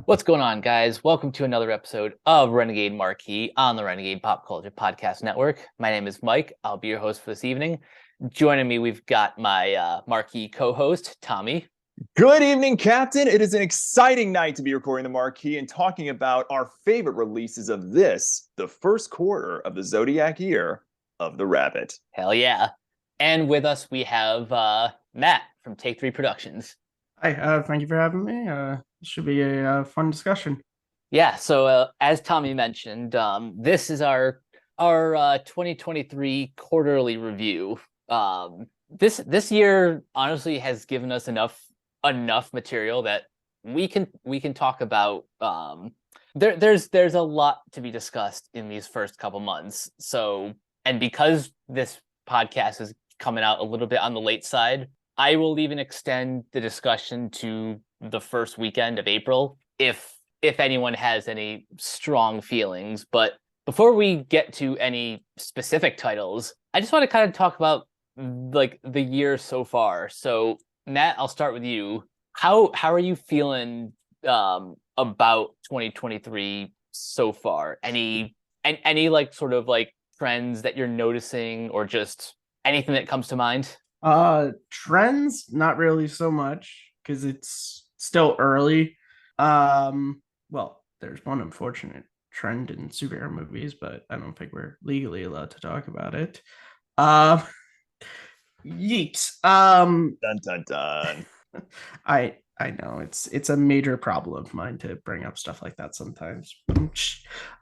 What's going on, guys? Welcome to another episode of Renegade Marquee on the Renegade Pop Culture Podcast Network. My name is Mike. I'll be your host for this evening. Joining me, we've got my Marquee co-host, Tommy. Good evening, Captain. It is an exciting night to be recording the Marquee and talking about our favorite releases of the first quarter of the Zodiac year of the Rabbit. Hell yeah. And with us, we have Matt from Take 3 Productions. Hi, thank you for having me. This should be a fun discussion. Yeah, so as Tommy mentioned, this is our 2023 quarterly review. This year honestly has given us enough material that we can talk about. There's a lot to be discussed in these first couple months. So, and because this podcast is coming out a little bit on the late side, I will even extend the discussion to the first weekend of April if anyone has any strong feelings. But before we get to any specific titles, I just want to kind of talk about like the year so far. So Matt, I'll start with you. How are you feeling about 2023 so far? Any like sort of like trends that you're noticing or just anything that comes to mind? Trends, not really so much because it's still early. Well, there's one unfortunate trend in superhero movies, but I don't think we're legally allowed to talk about it. Yeet. Dun dun dun. I know it's a major problem of mine to bring up stuff like that sometimes.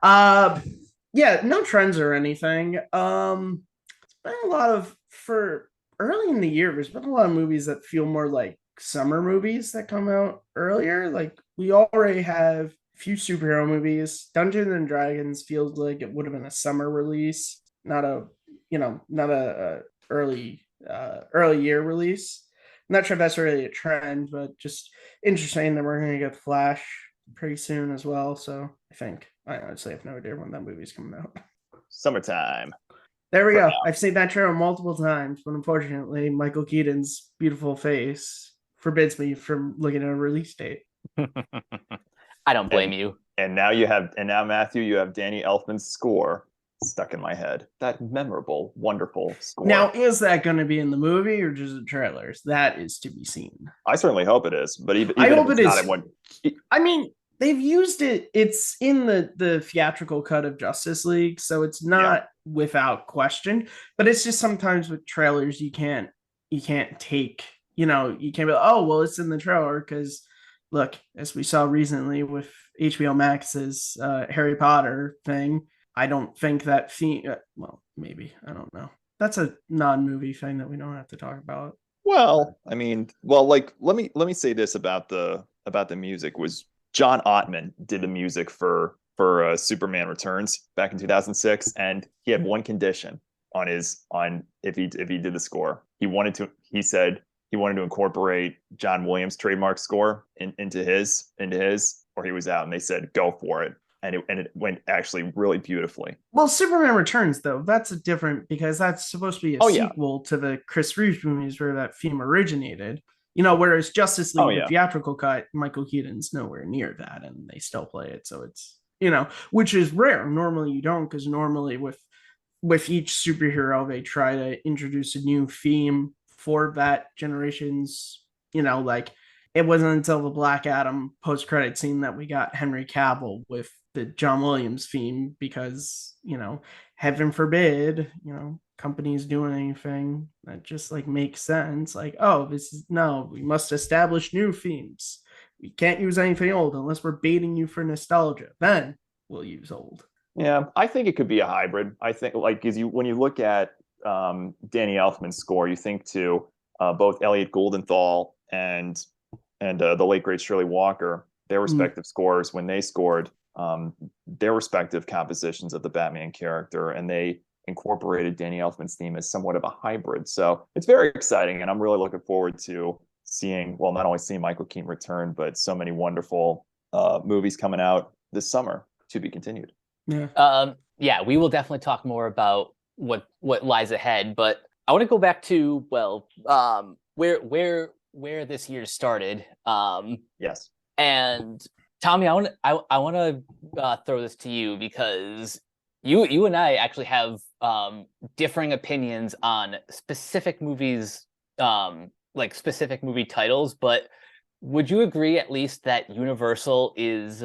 Yeah, no trends or anything. It's been a lot of for early in the year, there's been a lot of movies that feel more like summer movies that come out earlier. Like we already have a few superhero movies. Dungeons and Dragons feels like it would have been a summer release, not a early year release. I'm not sure if that's really a trend, but just interesting that we're going to get Flash pretty soon as well. So I honestly have no idea when that movie's coming out. Summertime. There we go. I've seen that trailer multiple times, but unfortunately, Michael Keaton's beautiful face forbids me from looking at a release date. I don't blame you. And now Matthew, you have Danny Elfman's score stuck in my head. That memorable, wonderful score. Now, is that going to be in the movie or just the trailers? That is to be seen. I certainly hope it is, but even I hope if it it's is. not, I mean, they've used it. It's in the theatrical cut of Justice League, so it's not without question. But it's just sometimes with trailers, you can't take. You can't be like, oh well, it's in the trailer because look, as we saw recently with HBO Max's Harry Potter thing. I don't think that well, maybe I don't know. That's a non-movie thing that we don't have to talk about. Well, I mean, like let me say this about the music was John Ottman did the music for Superman Returns back in 2006, and he had one condition on if he did the score. He said he wanted to incorporate John Williams' trademark score into his, or he was out, and they said go for it. And it went actually really beautifully. Well, Superman Returns, though, that's a different because that's supposed to be a sequel to the Chris Reeves movies where that theme originated. Whereas Justice League, the theatrical cut, Michael Keaton's nowhere near that, and they still play it. So it's which is rare. Normally you don't, because normally with each superhero they try to introduce a new theme for that generation's. Like it wasn't until the Black Adam post-credit scene that we got Henry Cavill with the John Williams theme because, heaven forbid, companies doing anything that just like makes sense. Like, oh, we must establish new themes. We can't use anything old unless we're baiting you for nostalgia. Then we'll use old. Yeah, I think it could be a hybrid. I think like when you look at Danny Elfman's score, you think to both Elliot Goldenthal and the late great Shirley Walker, their respective scores when they scored their respective compositions of the Batman character, and they incorporated Danny Elfman's theme as somewhat of a hybrid. So it's very exciting, and I'm really looking forward to not only seeing Michael Keaton return, but so many wonderful movies coming out this summer to be continued. Yeah, we will definitely talk more about what lies ahead, but I want to go back to where this year started. Yes. And Tommy, I want to throw this to you because you and I actually have differing opinions on specific movies, like specific movie titles. But would you agree at least that Universal is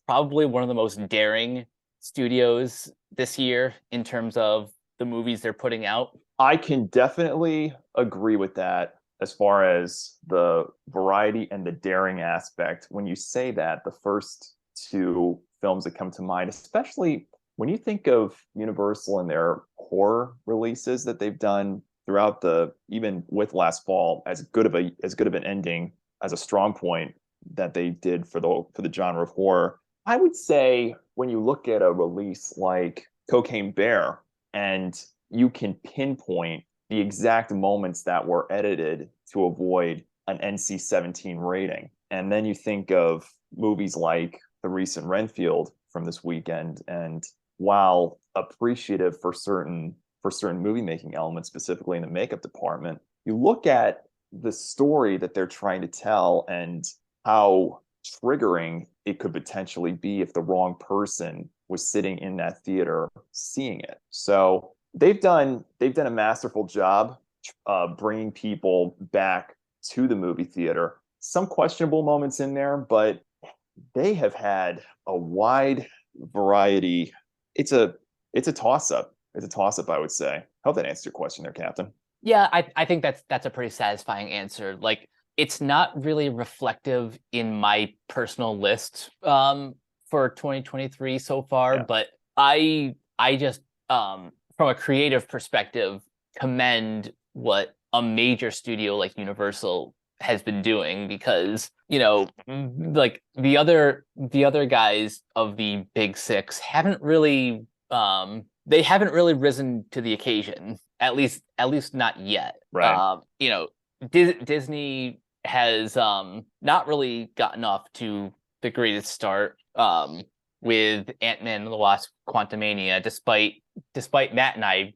probably one of the most daring studios this year in terms of the movies they're putting out? I can definitely agree with that as far as the variety and the daring aspect. When you say that, the first two films that come to mind, especially when you think of Universal and their horror releases that they've done throughout the, even with last fall, as good of an ending, as a strong point that they did for the genre of horror. I would say when you look at a release like Cocaine Bear, and you can pinpoint the exact moments that were edited to avoid an NC-17 rating. And then you think of movies like the recent Renfield from this weekend, and while appreciative for certain movie making elements, specifically in the makeup department, you look at the story that they're trying to tell and how triggering it could potentially be if the wrong person was sitting in that theater seeing it. So they've done a masterful job bringing people back to the movie theater. Some questionable moments in there, but they have had a wide variety. It's a toss up. It's a toss up, I would say. I hope that answers your question there, Captain. Yeah, I think that's a pretty satisfying answer. Like, it's not really reflective in my personal list for 2023 so far, but I just from a creative perspective commend what a major studio like Universal has been doing, because like the other guys of the big six haven't really risen to the occasion, at least not yet. Right. Disney has not really gotten off to the greatest start with Ant-Man and the Wasp: Quantumania, despite Matt and I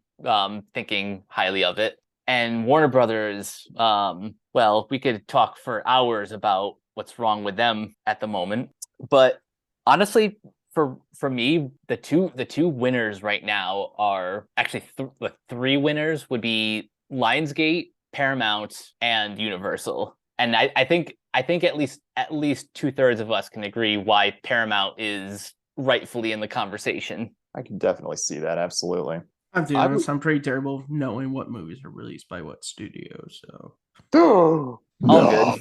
thinking highly of it. And Warner Brothers, well, we could talk for hours about what's wrong with them at the moment. But honestly, for me, the two winners right now are actually the three winners would be Lionsgate, Paramount, and Universal. And I think at least 2/3 of us can agree why Paramount is rightfully in the conversation. I can definitely see that. Absolutely. I'm to be honest, I'm pretty terrible knowing what movies are released by what studio. So all good.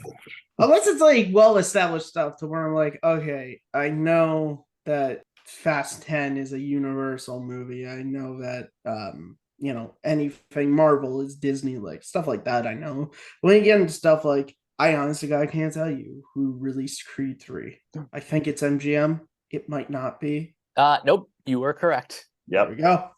Unless it's like well-established stuff to where I'm like, okay, I know that Fast 10 is a Universal movie. I know that anything Marvel is Disney, like stuff like that. I know. When you get into stuff like, I honestly I can't tell you who released Creed 3. I think it's MGM. It might not be. Nope, you were correct. Yep. There we go.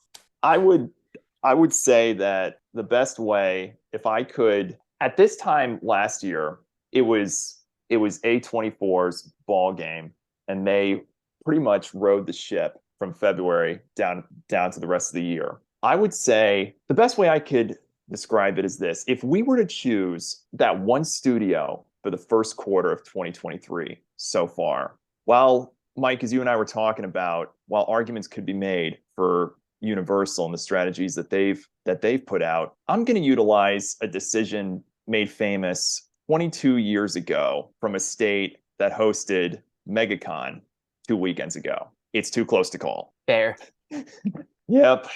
I would say that the best way, if I could, at this time last year, it was A24's ball game, and they pretty much rode the ship from February down to the rest of the year. I would say the best way I could describe it is this: if we were to choose that one studio for the first quarter of 2023 so far, while Mike, as you and I were talking about, while arguments could be made for Universal and the strategies that they've put out, I'm going to utilize a decision made famous 22 years ago from a state that hosted MegaCon 2 weekends ago. It's too close to call. Fair. Yep.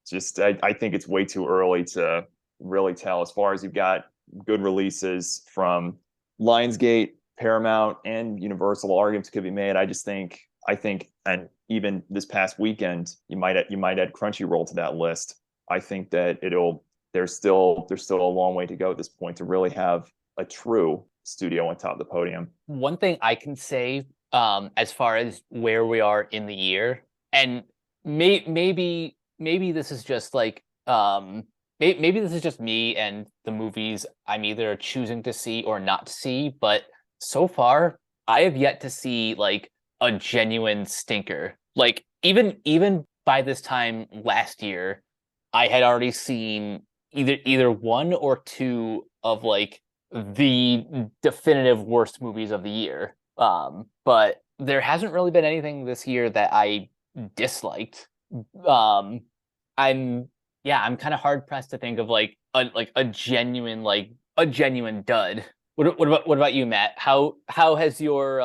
Just I think it's way too early to really tell. As far as you've got good releases from Lionsgate, Paramount, and Universal, arguments could be made. I think, and even this past weekend, you might add Crunchyroll to that list. I think that there's still a long way to go at this point to really have a true studio on top of the podium. One thing I can say, as far as where we are in the year, and maybe this is just like maybe this is just me and the movies I'm either choosing to see or not to see, but so far I have yet to see like a genuine stinker. Like even by this time last year, I had already seen either one or two of like the definitive worst movies of the year. But there hasn't really been anything this year that I disliked. Um, I'm I'm kind of hard pressed to think of like a genuine dud. What about you, Matt? How has your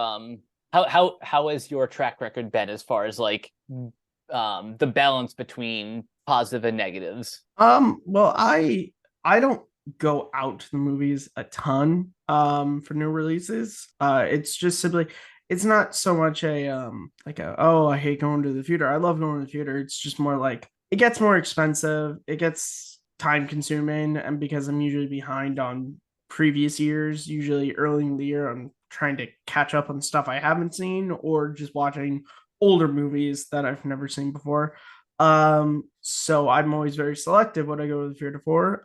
how has your track record been as far as like the balance between positive and negatives? Well, I don't go out to the movies a ton for new releases. It's just simply it's not so much a like a oh I hate going to the theater. I love going to the theater. It's just more like it gets more expensive. It gets time consuming, and because I'm usually behind on previous years, usually early in the year, I'm trying to catch up on stuff I haven't seen or just watching older movies that I've never seen before. So I'm always very selective what I go to the theater for.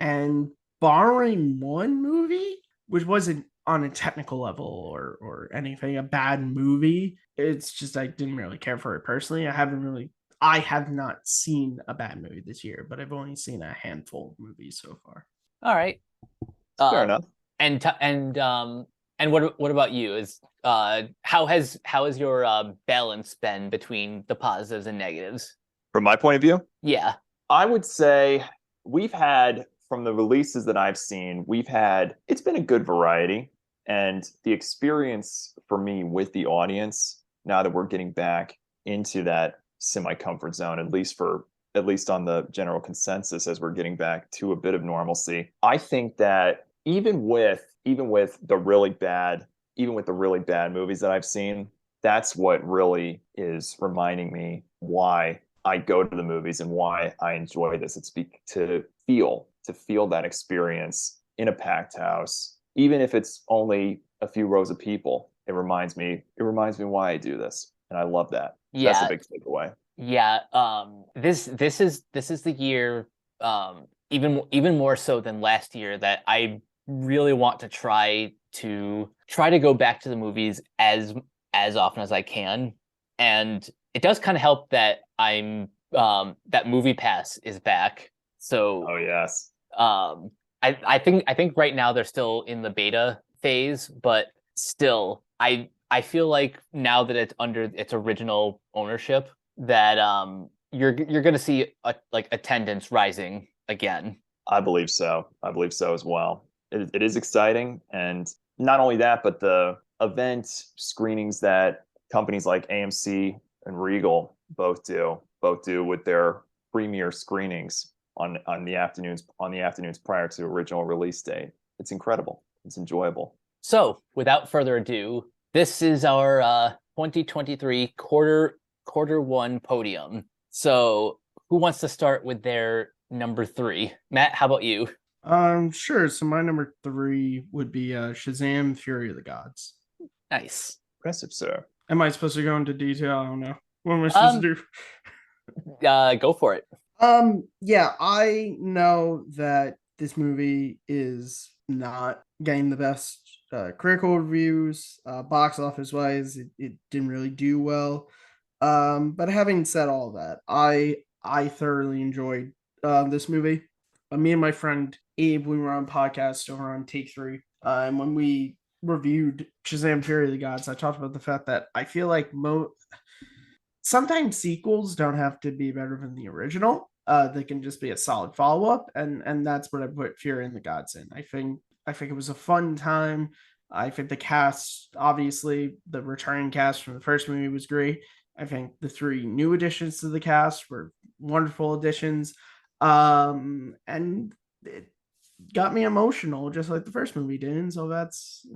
And barring one movie, which wasn't on a technical level or anything, a bad movie, it's just I didn't really care for it personally. I have not seen a bad movie this year, but I've only seen a handful of movies so far. All right. Fair enough. And what about you? Is how has your balance been between the positives and negatives? From my point of view, Yeah, I would say we've had, from the releases that I've seen, it's been a good variety. And the experience for me with the audience, now that we're getting back into that semi-comfort zone, at least on the general consensus, as we're getting back to a bit of normalcy, I think that even with the really bad movies that I've seen, that's what really is reminding me why I go to the movies and why I enjoy this. It's to feel that experience in a packed house, even if it's only a few rows of people. It reminds me why I do this, and I love that. yeah, that's a big takeaway. Yeah, this is the year, even more so than last year, that I really want to try to go back to the movies as often as I can, and it does kind of help that that Movie Pass is back. So, oh yes, I think right now they're still in the beta phase, but still, I feel like now that it's under its original ownership, that you're going to see attendance rising again. I believe so as well. It is exciting, and not only that, but the event screenings that companies like AMC and Regal both do with their premiere screenings on the afternoons prior to original release date. It's incredible. It's enjoyable. So, without further ado, this is our 2023 quarter one podium. So, who wants to start with their number 3? Matt, how about you? Sure. So my number 3 would be Shazam: Fury of the Gods. Nice. Impressive, sir. Am I supposed to go into detail? I don't know. What am I supposed to do? Go for it. Yeah, I know that this movie is not getting the best critical reviews, box office wise. It didn't really do well. But having said all that, I thoroughly enjoyed this movie. Me and my friend Abe, we were on podcast over on Take 3, and when we reviewed Shazam: Fury of the Gods, I talked about the fact that I feel like sometimes sequels don't have to be better than the original. They can just be a solid follow up, and that's what I put Fury of the Gods in. I think it was a fun time. I think the cast, obviously, the returning cast from the first movie was great. I think the 3 new additions to the cast were wonderful additions. And it got me emotional just like the first movie did. And so that's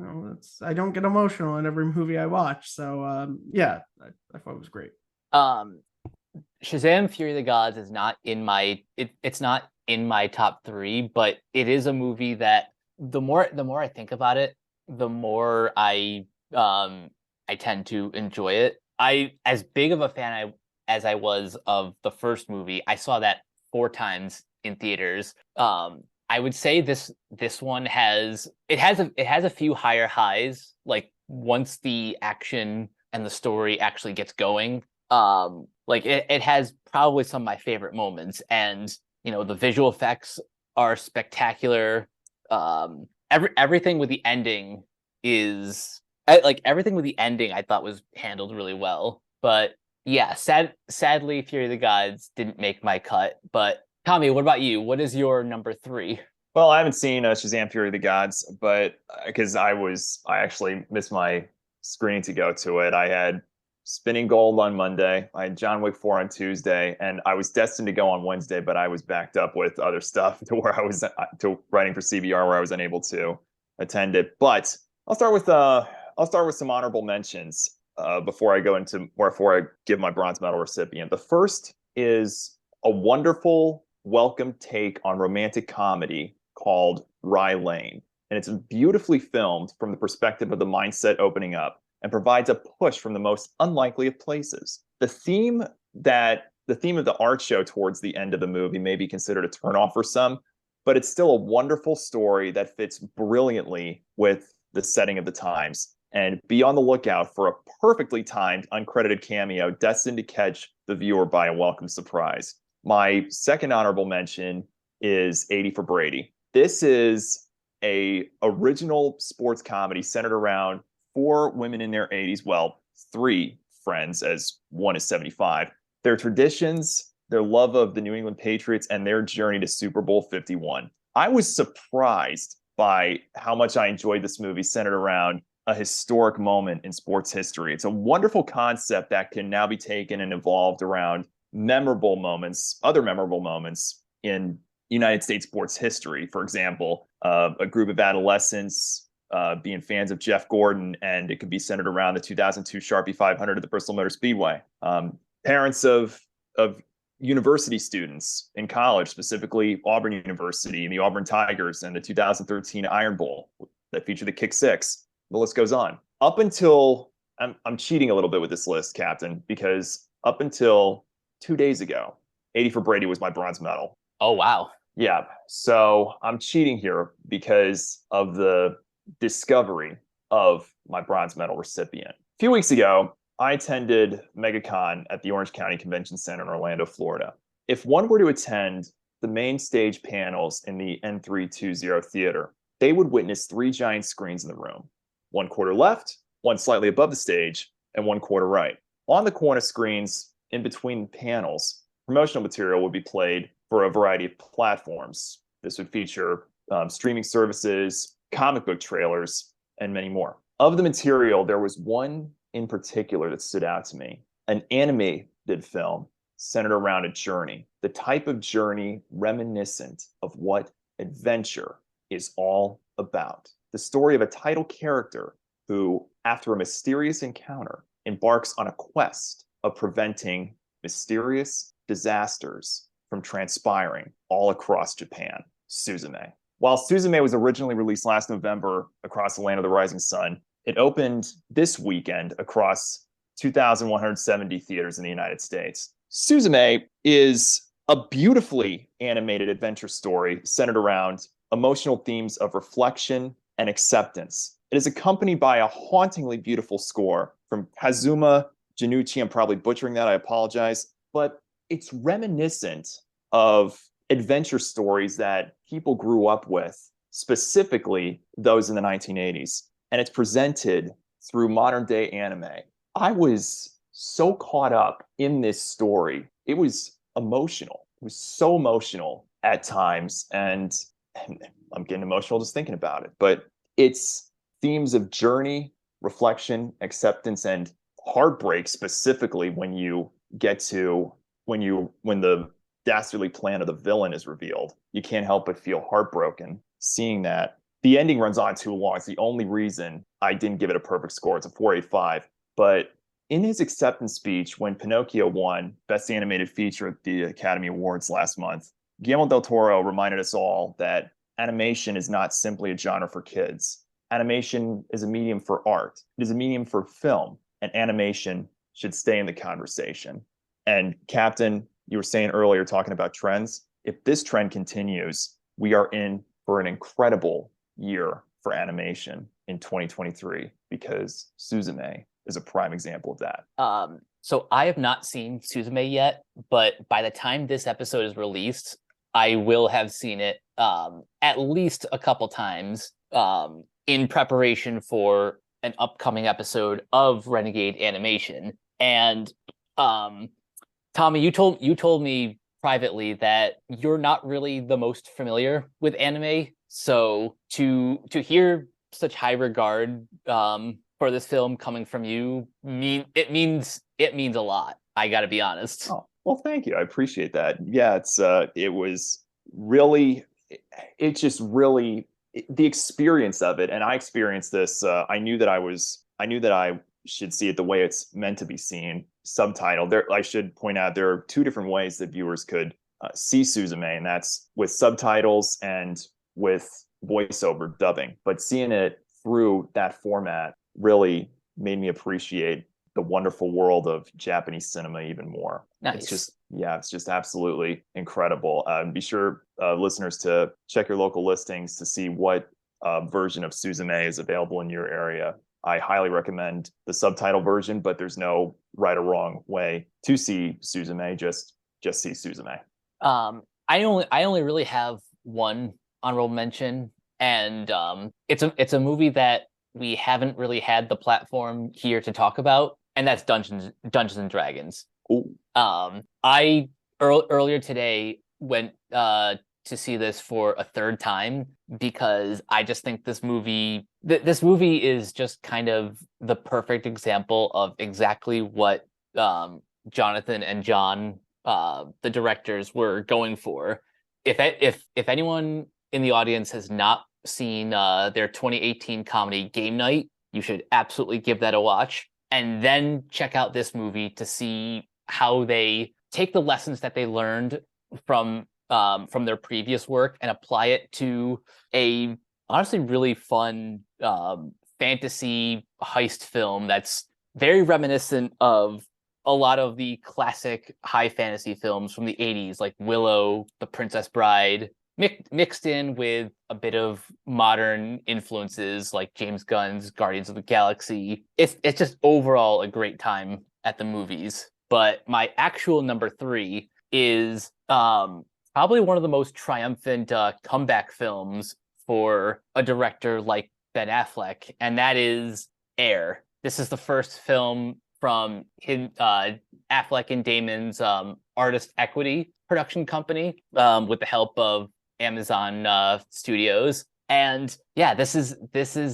I don't get emotional in every movie I watch. So yeah, I thought it was great. Shazam: Fury of the Gods is not in my it's not in my top 3, but it is a movie that the more I think about it, the more I tend to enjoy it. As big of a fan as I was of the first movie, I saw that 4 times in theaters. I would say this one has a few higher highs, like once the action and the story actually gets going. Like it has probably some of my favorite moments, and the visual effects are spectacular. Everything with the ending is like everything with the ending I thought was handled really well. But yeah, sadly, Fury of the Gods didn't make my cut. But Tommy, what about you? What is your number 3? Well, I haven't seen Shazam: Fury of the Gods, but because I actually missed my screening to go to it. I had Spinning Gold on Monday. I had John Wick 4 on Tuesday, and I was destined to go on Wednesday, but I was backed up with other stuff to where I was to writing for CBR, where I was unable to attend it. But I'll start with some honorable mentions before I give my bronze medal recipient. The first is a wonderful welcome take on romantic comedy called Rye Lane. And it's beautifully filmed from the perspective of the mindset opening up and provides a push from the most unlikely of places. The theme of the art show towards the end of the movie may be considered a turnoff for some, but it's still a wonderful story that fits brilliantly with the setting of the times. And be on the lookout for a perfectly timed, uncredited cameo destined to catch the viewer by a welcome surprise. My second honorable mention is 80 for Brady. This is a original sports comedy centered around 4 women in their 80s. Well, 3 friends, as one is 75. Their traditions, their love of the New England Patriots, and their journey to Super Bowl 51. I was surprised by how much I enjoyed this movie centered around a historic moment in sports history. It's a wonderful concept that can now be taken and evolved around other memorable moments in United States sports history. For example, a group of adolescents being fans of Jeff Gordon, and it could be centered around the 2002 Sharpie 500 at the Bristol Motor Speedway. Parents of university students in college, specifically Auburn University and the Auburn Tigers, and the 2013 Iron Bowl that featured the Kick Six. The list goes on. Up until I'm cheating a little bit with this list, Captain, because up until 2 days ago, 80 for Brady was my bronze medal. Oh, wow. Yeah. So I'm cheating here because of the discovery of my bronze medal recipient. A few weeks ago, I attended MegaCon at the Orange County Convention Center in Orlando, Florida. If one were to attend the main stage panels in the N320 theater, they would witness 3 giant screens in the room. 1 quarter left, 1 slightly above the stage, and 1 quarter right. On the corner screens, in between panels, promotional material would be played for a variety of platforms. This would feature streaming services, comic book trailers, and many more. Of the material, there was one in particular that stood out to me, an animated film centered around a journey, the type of journey reminiscent of what adventure is all about. The story of a title character who, after a mysterious encounter, embarks on a quest of preventing mysterious disasters from transpiring all across Japan. Suzume. While Suzume was originally released last November across the land of the rising sun, it opened this weekend across 2,170 theaters in the United States. Suzume is a beautifully animated adventure story centered around emotional themes of reflection and acceptance. It is accompanied by a hauntingly beautiful score from Kazuma Janucci. I'm probably butchering that, I apologize, but it's reminiscent of adventure stories that people grew up with, specifically those in the 1980s. And it's presented through modern day anime. I was so caught up in this story. It was emotional. It was so emotional at times. And I'm getting emotional just thinking about it. But it's themes of journey, reflection, acceptance, and heartbreak, specifically when the dastardly plan of the villain is revealed. You can't help but feel heartbroken seeing that. The ending runs on too long. It's the only reason I didn't give it a perfect score. It's a 4.85. But in his acceptance speech, when Pinocchio won Best Animated Feature at the Academy Awards last month, Guillermo del Toro reminded us all that animation is not simply a genre for kids. Animation is a medium for art. It is a medium for film, and animation should stay in the conversation. And Captain, you were saying earlier, talking about trends. If this trend continues, we are in for an incredible year for animation in 2023, because Suzume is a prime example of that. So I have not seen Suzume yet, but by the time this episode is released, I will have seen it at least a couple times in preparation for an upcoming episode of Renegade Animation. And Tommy, you told me privately that you're not really the most familiar with anime. So to hear such high regard for this film coming from you means a lot. I got to be honest. Oh, well, thank you. I appreciate that. Yeah, it was really, it's just really the experience of it. And I experienced this. I knew that I should see it the way it's meant to be seen, subtitled. There, I should point out there are two different ways that viewers could see Suzume, and that's with subtitles and with voiceover dubbing. But seeing it through that format really made me appreciate the wonderful world of Japanese cinema even more. Nice. It's just absolutely incredible. Be sure, listeners, to check your local listings to see what version of Suzume is available in your area. I highly recommend the subtitle version, but there's no right or wrong way to see Suzume. Just see Suzume. I only really have one honorable mention, and it's a movie that we haven't really had the platform here to talk about, and that's Dungeons and Dragons. Ooh. I earlier today went to see this for a third time because I just think this movie is just kind of the perfect example of exactly what Jonathan and John, the directors, were going for. If anyone in the audience has not seen their 2018 comedy Game Night, you should absolutely give that a watch, and then check out this movie to see how they take the lessons that they learned from their previous work and apply it to a honestly really fun fantasy heist film that's very reminiscent of a lot of the classic high fantasy films from the 80s, like Willow, The Princess Bride, mixed in with a bit of modern influences like James Gunn's Guardians of the Galaxy. It's just overall a great time at the movies. But my actual number 3 is probably one of the most triumphant comeback films for a director like Ben Affleck, and that is Air. This is the first film from Affleck and Damon's Artist Equity production company with the help of Amazon Studios. And yeah, this is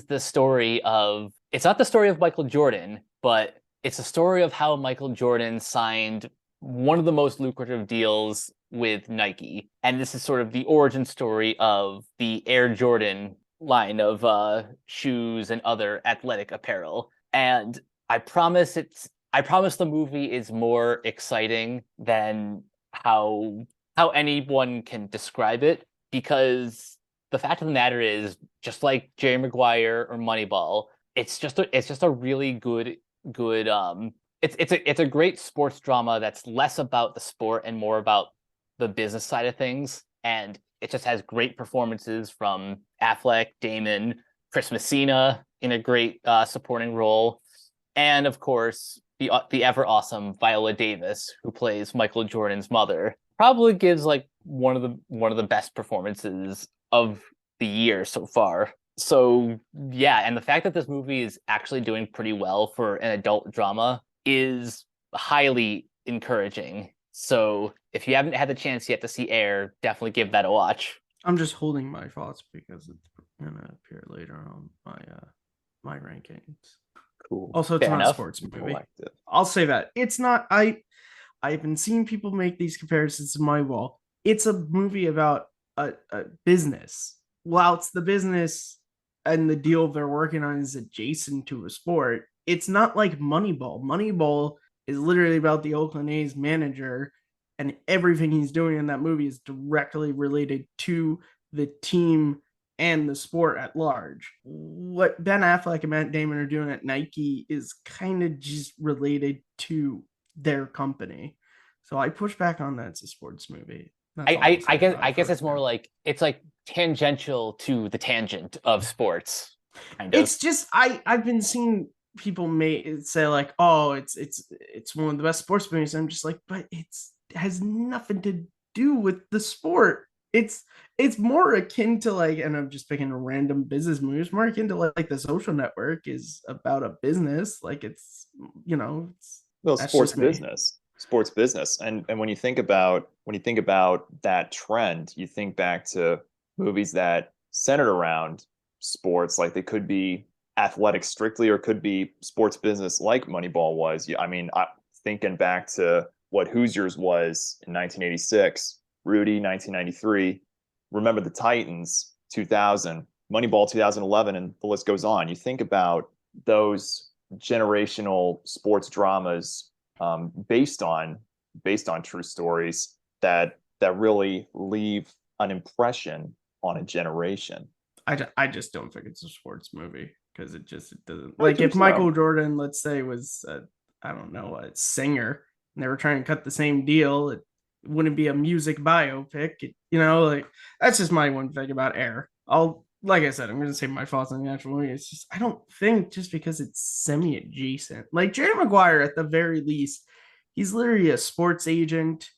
the story of, it's not the story of Michael Jordan, but it's a story of how Michael Jordan signed one of the most lucrative deals with Nike. And this is sort of the origin story of the Air Jordan line of shoes and other athletic apparel. And I promise the movie is more exciting than how anyone can describe it, because the fact of the matter is, just like Jerry Maguire or Moneyball, it's just a really good it's a great sports drama that's less about the sport and more about the business side of things. And it just has great performances from Affleck, Damon, Chris Messina in a great supporting role, and of course the ever awesome Viola Davis, who plays Michael Jordan's mother. Probably gives like one of the best performances of the year so far. So yeah, and the fact that this movie is actually doing pretty well for an adult drama is highly encouraging. So if you haven't had the chance yet to see Air, definitely give that a watch. I'm just holding my thoughts because it's gonna appear later on my rankings. Cool. Also, it's not a sports movie. I'll say that it's not. I've been seeing people make these comparisons to my wall. It's a movie about a business. Whilst the business and the deal they're working on is adjacent to a sport, it's not like Moneyball. Moneyball is literally about the Oakland A's manager, and everything he's doing in that movie is directly related to the team and the sport at large. What Ben Affleck and Matt Damon are doing at Nike is kind of just related to their company. So I push back on that. It's a sports movie. I guess it's more like, it's like tangential to the tangent of sports. Kind of. It's just I've been seeing people say like, oh, it's one of the best sports movies. I'm just like, but it has nothing to do with the sport. it's more akin to like, and I'm just picking a random business movie. It's more akin to like The Social Network is about a business. Like it's, it's Well, that's just me. sports business, and when you think about that trend, you think back to movies that centered around sports, like they could be athletic strictly, or could be sports business, like Moneyball was. I mean, thinking back to what Hoosiers was in 1986, Rudy 1993, Remember the Titans 2000, Moneyball 2011, and the list goes on. You think about those generational sports dramas, based on true stories that really leave an impression on a generation. I just don't think it's a sports movie because it doesn't, I like, think if so. Michael Jordan, let's say, was I don't know, a singer, and they were trying to cut the same deal, it wouldn't be a music biopic. Like, that's just my one thing about Air. Like I said, I'm going to say my thoughts on the actual movie. It's just, I don't think just because it's semi adjacent, like Jerry Maguire, at the very least, he's literally a sports agent.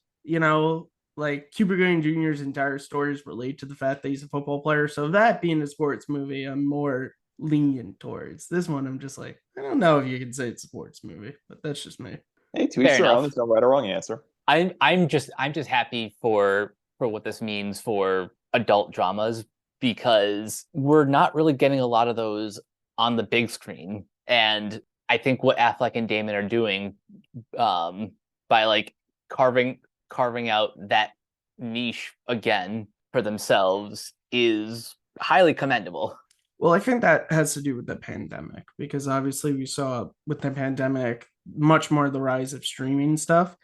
Like Cuba Gooding Jr.'s entire story is related to the fact that he's a football player. So that being a sports movie, I'm more lenient towards. This one, I'm just like, I don't know if you can say it's a sports movie, but that's just me. Hey, to each Fair their own. enough. There's no right or wrong answer. I'm just happy for what this means for adult dramas, because we're not really getting a lot of those on the big screen. And I think what Affleck and Damon are doing, by like carving out that niche again for themselves, is highly commendable. Well, I think that has to do with the pandemic because obviously we saw with the pandemic much more the rise of streaming stuff.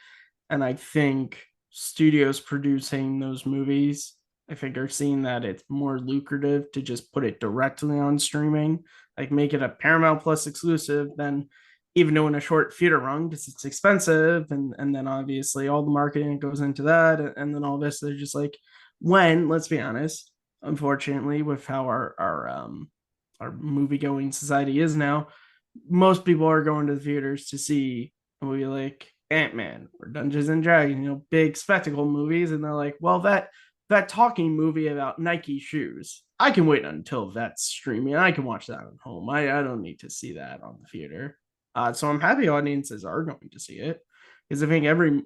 And I think studios producing those movies, I think, are seeing that it's more lucrative to just put it directly on streaming, like make it a Paramount Plus exclusive than even doing a short theater run because it's expensive. And then obviously all the marketing goes into that. And then all this, they're just like, when, let's be honest, unfortunately, with how our movie going society is now, most people are going to the theaters to see a movie like Ant-Man or Dungeons and Dragons, big spectacle movies, and they're like, well, that talking movie about Nike shoes, I can wait until that's streaming. I can watch that at home. I don't need to see that on the theater. So I'm happy audiences are going to see it because I think every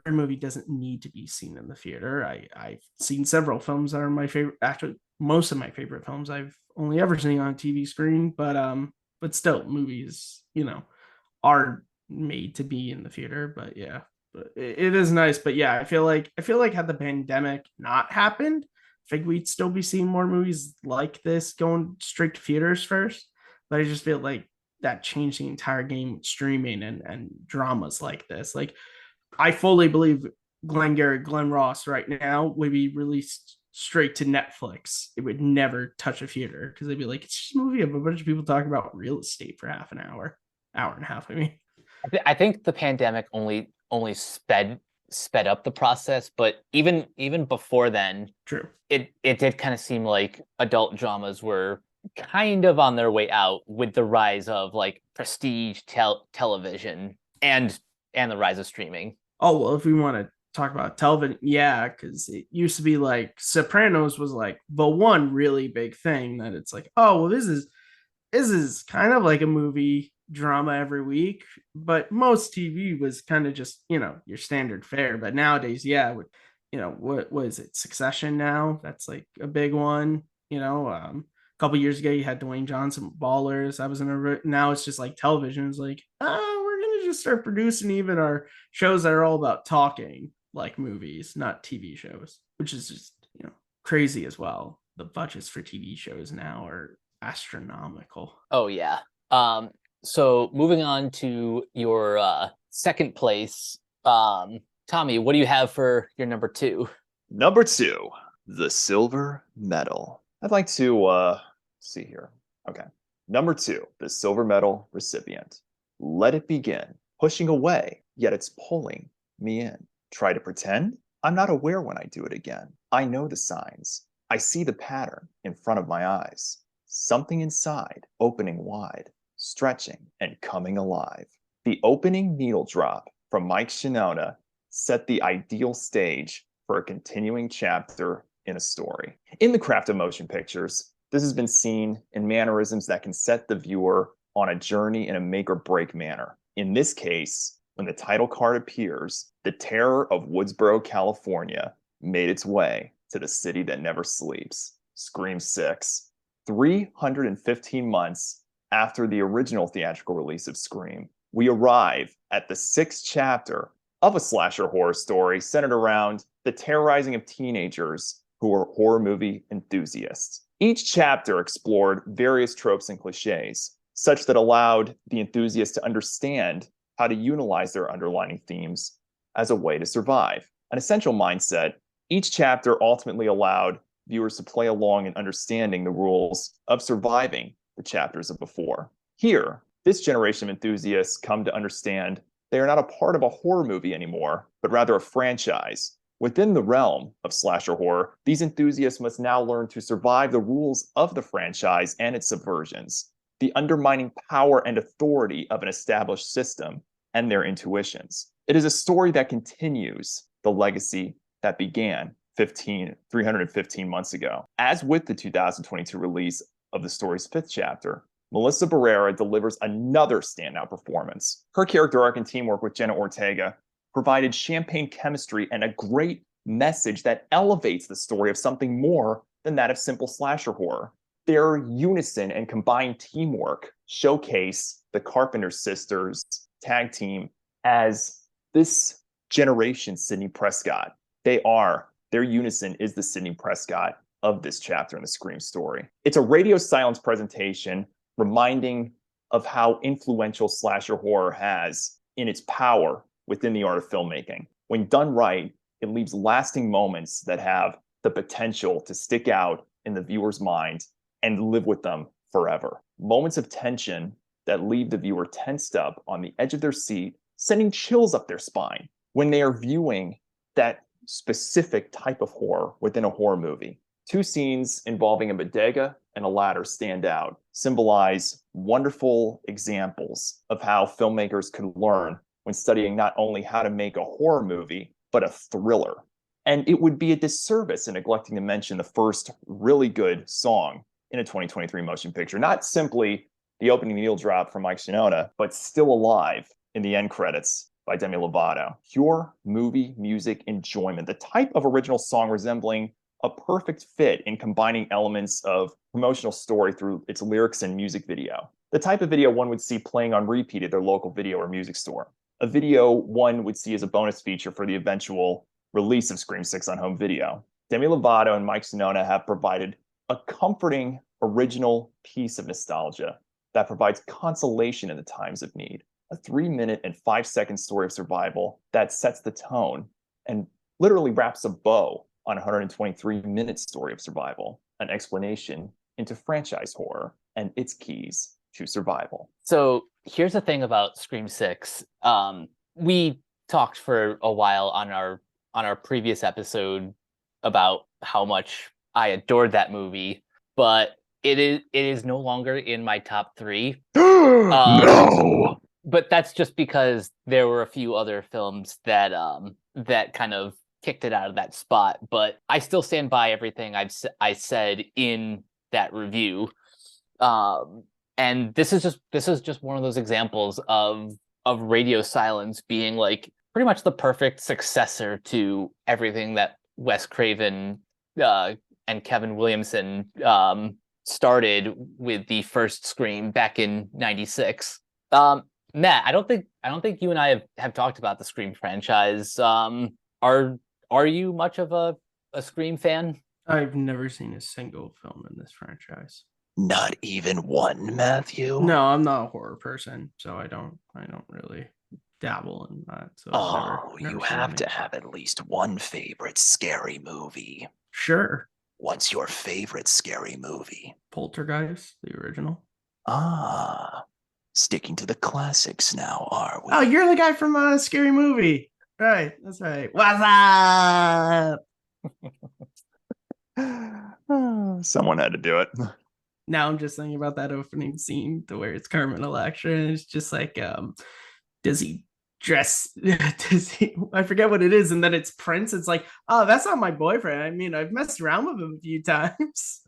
movie doesn't need to be seen in the theater. I've seen several films that are my favorite. Actually, most of my favorite films I've only ever seen on a TV screen, but still, movies, are made to be in the theater. But yeah, but it is nice. But yeah, I feel like had the pandemic not happened, I think we'd still be seeing more movies like this going straight to theaters first. But I just feel like that changed the entire game with streaming and dramas like this. Like, I fully believe Glenn Ross right now would be released straight to Netflix. It would never touch a theater because they'd be like, it's just a movie of a bunch of people talking about real estate for half an hour and a half. I mean, I think the pandemic only sped up the process, but even before then, true. it did kind of seem like adult dramas were kind of on their way out with the rise of like prestige television and the rise of streaming. Oh, well, if we want to talk about television, yeah, because it used to be like Sopranos was like the one really big thing that it's like, oh, well, this is kind of like a movie drama every week, but most TV was kind of just, your standard fare. But nowadays, yeah, what was it? Succession now? That's like a big one. A couple years ago, you had Dwayne Johnson Ballers. I was in a now it's just like television. It's like, oh, we're gonna just start producing even our shows that are all about talking, like movies, not TV shows, which is just crazy as well. The budgets for TV shows now are astronomical. Oh yeah. So moving on to your second place, Tommy, what do you have for your number two? Number two, the silver medal. I'd like to see here. Okay. Number two, the silver medal recipient. Let it begin. Pushing away, yet it's pulling me in. Try to pretend I'm not aware when I do it again. I know the signs. I see the pattern in front of my eyes. Something inside opening wide, stretching and coming alive. The opening needle drop from Mike Shinoda set the ideal stage for a continuing chapter in a story. In the craft of motion pictures, this has been seen in mannerisms that can set the viewer on a journey in a make or break manner. In this case, when the title card appears, the terror of Woodsboro, California made its way to the city that never sleeps. Scream 6. 315 months after the original theatrical release of Scream, we arrive at the 6th chapter of a slasher horror story centered around the terrorizing of teenagers who are horror movie enthusiasts. Each chapter explored various tropes and cliches, such that allowed the enthusiasts to understand how to utilize their underlying themes as a way to survive. An essential mindset, each chapter ultimately allowed viewers to play along in understanding the rules of surviving the chapters of before. Here, this generation of enthusiasts come to understand they are not a part of a horror movie anymore, but rather a franchise. Within the realm of slasher horror, these enthusiasts must now learn to survive the rules of the franchise and its subversions, the undermining power and authority of an established system, and their intuitions. It is a story that continues the legacy that began 315 months ago. As with the 2022 release of the story's 5th chapter, Melissa Barrera delivers another standout performance. Her character arc and teamwork with Jenna Ortega provided champagne chemistry and a great message that elevates the story of something more than that of simple slasher horror. Their unison and combined teamwork showcase the Carpenter sisters tag team as this generation's Sidney Prescott. Their unison is the Sidney Prescott of this chapter in the Scream story. It's a radio silence presentation reminding of how influential slasher horror has in its power within the art of filmmaking. When done right, it leaves lasting moments that have the potential to stick out in the viewer's mind and live with them forever. Moments of tension that leave the viewer tensed up on the edge of their seat, sending chills up their spine when they are viewing that specific type of horror within a horror movie. 2 scenes involving a bodega and a ladder stand out, symbolize wonderful examples of how filmmakers can learn when studying not only how to make a horror movie, but a thriller. And it would be a disservice in neglecting to mention the first really good song in a 2023 motion picture. Not simply the opening needle drop from Mike Shinoda, but Still Alive in the end credits by Demi Lovato. Pure movie music enjoyment, the type of original song resembling a perfect fit in combining elements of promotional story through its lyrics and music video. The type of video one would see playing on repeat at their local video or music store. A video one would see as a bonus feature for the eventual release of Scream 6 on home video. Demi Lovato and Mike Shinoda have provided a comforting, original piece of nostalgia that provides consolation in the times of need. A 3-minute and 5-second story of survival that sets the tone and literally wraps a bow on a 123-minute story of survival, an explanation into franchise horror and its keys to survival. So here's the thing about Scream 6. We talked for a while on our previous episode about how much I adored that movie, but it is no longer in my top 3. No. But that's just because there were a few other films that that kind of kicked it out of that spot. But I still stand by everything I said in that review. And this is just one of those examples of radio silence being like pretty much the perfect successor to everything that Wes Craven and Kevin Williamson started with the first Scream back in '96. Matt, I don't think you and I have talked about the Scream franchise. Are you much of a Scream fan? I've never seen a single film in this franchise. Not even one, Matthew? No, I'm not a horror person, so I don't really dabble in that. So never you have to have at least one favorite scary movie. Sure. What's your favorite scary movie? Poltergeist, the original. Sticking to the classics now, are we? Oh, you're the guy from Scary Movie. Right, that's right. What's up? Someone had to do it. Now I'm just thinking about that opening scene to where it's Carmen Electra, and it's just like, does he dress I forget what it is, and then it's Prince. It's like, oh, that's not my boyfriend. I mean, I've messed around with him a few times.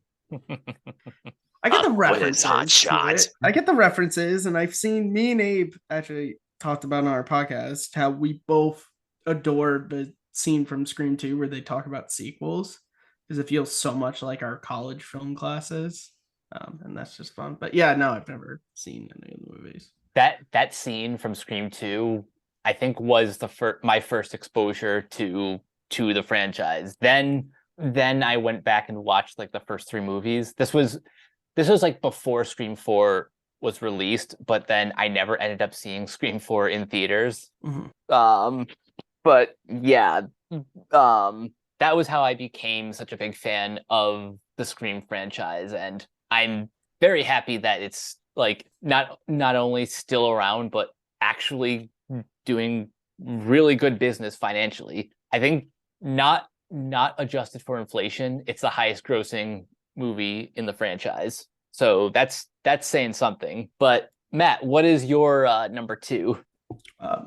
I get the references to it. I get the references, and I've seen, me and Abe actually talked about on our podcast how we both adore the scene from Scream 2 where they talk about sequels, because it feels so much like our college film classes. And that's just fun. But yeah, no, I've never seen any of the movies. That scene from Scream 2, I think, was my first exposure to the franchise. Then I went back and watched like the first 3 movies. This was like before Scream 4 was released, but then I never ended up seeing Scream 4 in theaters. Mm-hmm. But yeah, that was how I became such a big fan of the Scream franchise, and I'm very happy that it's like not only still around, but actually doing really good business financially. I think not adjusted for inflation, it's the highest grossing movie in the franchise. So that's saying something. But Matt, what is your number 2?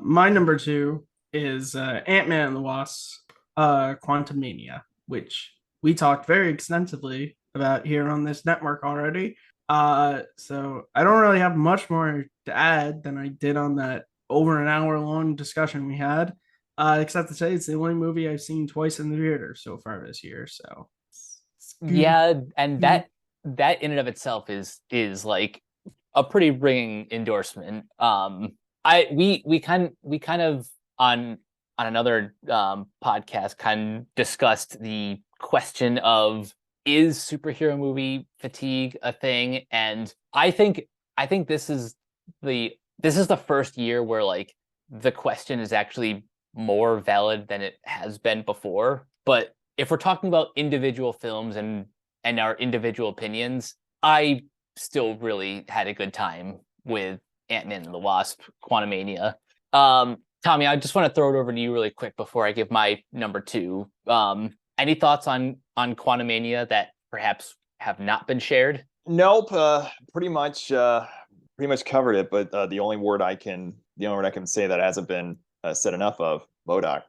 My number 2 is Ant-Man and the Wasp, Quantumania, which we talked very extensively about here on this network already. So I don't really have much more to add than I did on that over an hour long discussion we had, except to say it's the only movie I've seen twice in the theater so far this year. So yeah, and that in and of itself is like a pretty ringing endorsement. We kind of on another podcast kind of discussed the question of, is superhero movie fatigue a thing? And I think this is the first year where like the question is actually more valid than it has been before. But if we're talking about individual films and our individual opinions, I still really had a good time with Ant-Man and the Wasp: Quantumania. Tommy, I just want to throw it over to you really quick before I give my number 2. Any thoughts on Quantumania that perhaps have not been shared? Nope. Pretty much covered it. But the only word I can say that hasn't been said enough of, MODOK.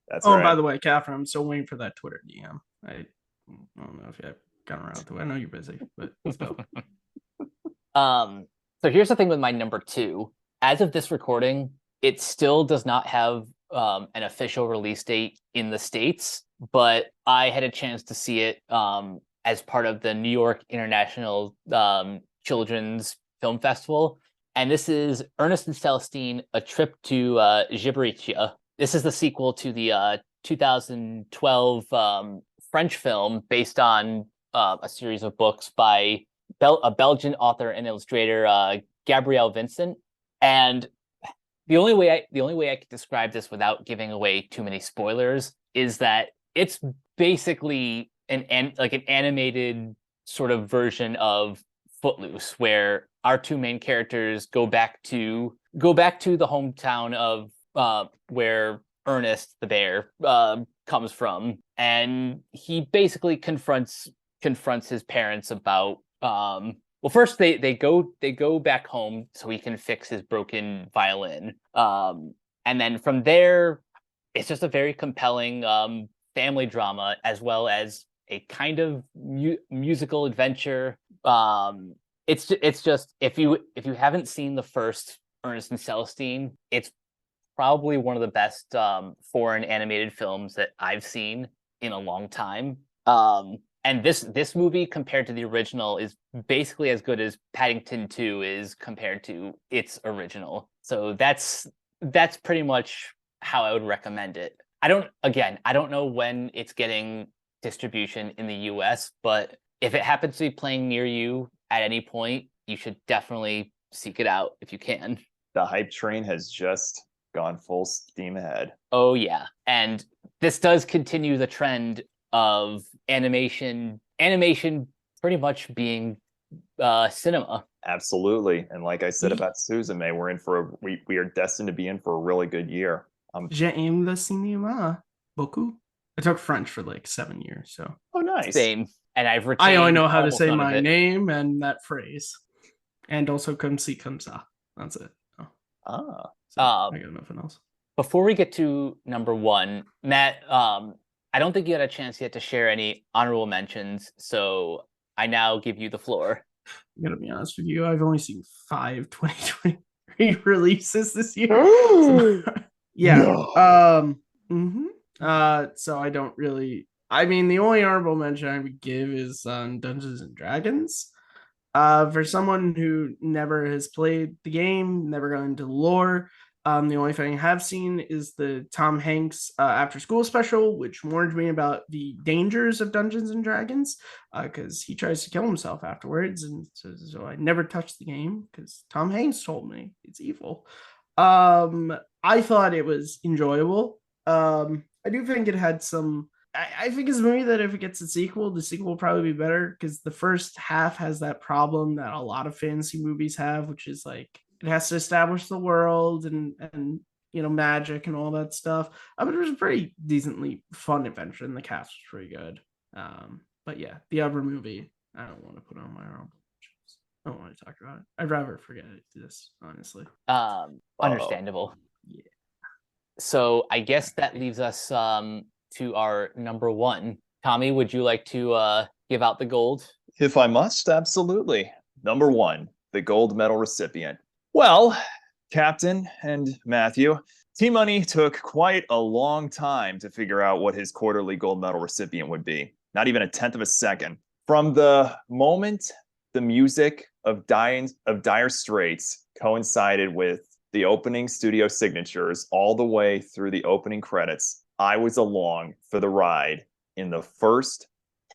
That's right. Right. By the way, Catherine, I'm still waiting for that Twitter DM. I don't know if you have gotten around to it. I know you're busy, but let's go. So here's the thing with my number 2. As of this recording, it still does not have an official release date in the States, but I had a chance to see it as part of the New York International Children's Film Festival. And this is Ernest and Celestine: A Trip to Gibberitia. This is the sequel to the 2012 French film based on a series of books by a Belgian author and illustrator, Gabrielle Vincent. And the only way I could describe this without giving away too many spoilers is that it's basically an animated sort of version of Footloose, where our 2 main characters go back to the hometown of where Ernest the bear comes from, and he basically confronts his parents about well, first they go back home so he can fix his broken violin, and then from there it's just a very compelling family drama, as well as a kind of musical adventure. It's just, if you haven't seen the first Ernest and Celestine, it's probably one of the best foreign animated films that I've seen in a long time. And this movie, compared to the original, is basically as good as Paddington 2 is compared to its original. So that's pretty much how I would recommend it. I don't know when it's getting distribution in the US, but if it happens to be playing near you at any point, you should definitely seek it out if you can. The hype train has just gone full steam ahead. Oh yeah. And this does continue the trend of animation pretty much being cinema. Absolutely. And like I said about Suzume, we are destined to be in for a really good year. J'aime le cinéma beaucoup. I took French for like 7 years, so. Oh, nice. Same. And I only know how to say my name and that phrase, and also comme ci comme ça. That's it. Oh. So I got nothing else. Before we get to number one, Matt, I don't think you had a chance yet to share any honorable mentions, so I now give you the floor. I'm gonna be honest with you. I've only seen 5 2023 releases this year. So, yeah. So I don't really. I mean, the only honorable mention I would give is Dungeons and Dragons. For someone who never has played the game, never got into the lore, the only thing I have seen is the Tom Hanks after school special, which warned me about the dangers of Dungeons and Dragons, because he tries to kill himself afterwards, and so I never touched the game because Tom Hanks told me it's evil. I thought it was enjoyable. I do think it had some. I think it's a movie that if it gets a sequel, the sequel will probably be better because the first half has that problem that a lot of fantasy movies have, which is like it has to establish the world and magic and all that stuff. But it was a pretty decently fun adventure, and the cast was pretty good. But yeah, the other movie I don't want to put on my own. I don't want to talk about it. I'd rather forget this, honestly. Understandable. Yeah. So I guess that leaves us to our number one. Tommy, would you like to give out the gold? If I must, absolutely. Number one, the gold medal recipient. Well, Captain and Matthew, T-Money took quite a long time to figure out what his quarterly gold medal recipient would be. Not even a tenth of a second. From the moment the music of Dire Straits coincided with the opening studio signatures all the way through the opening credits, I was along for the ride in the first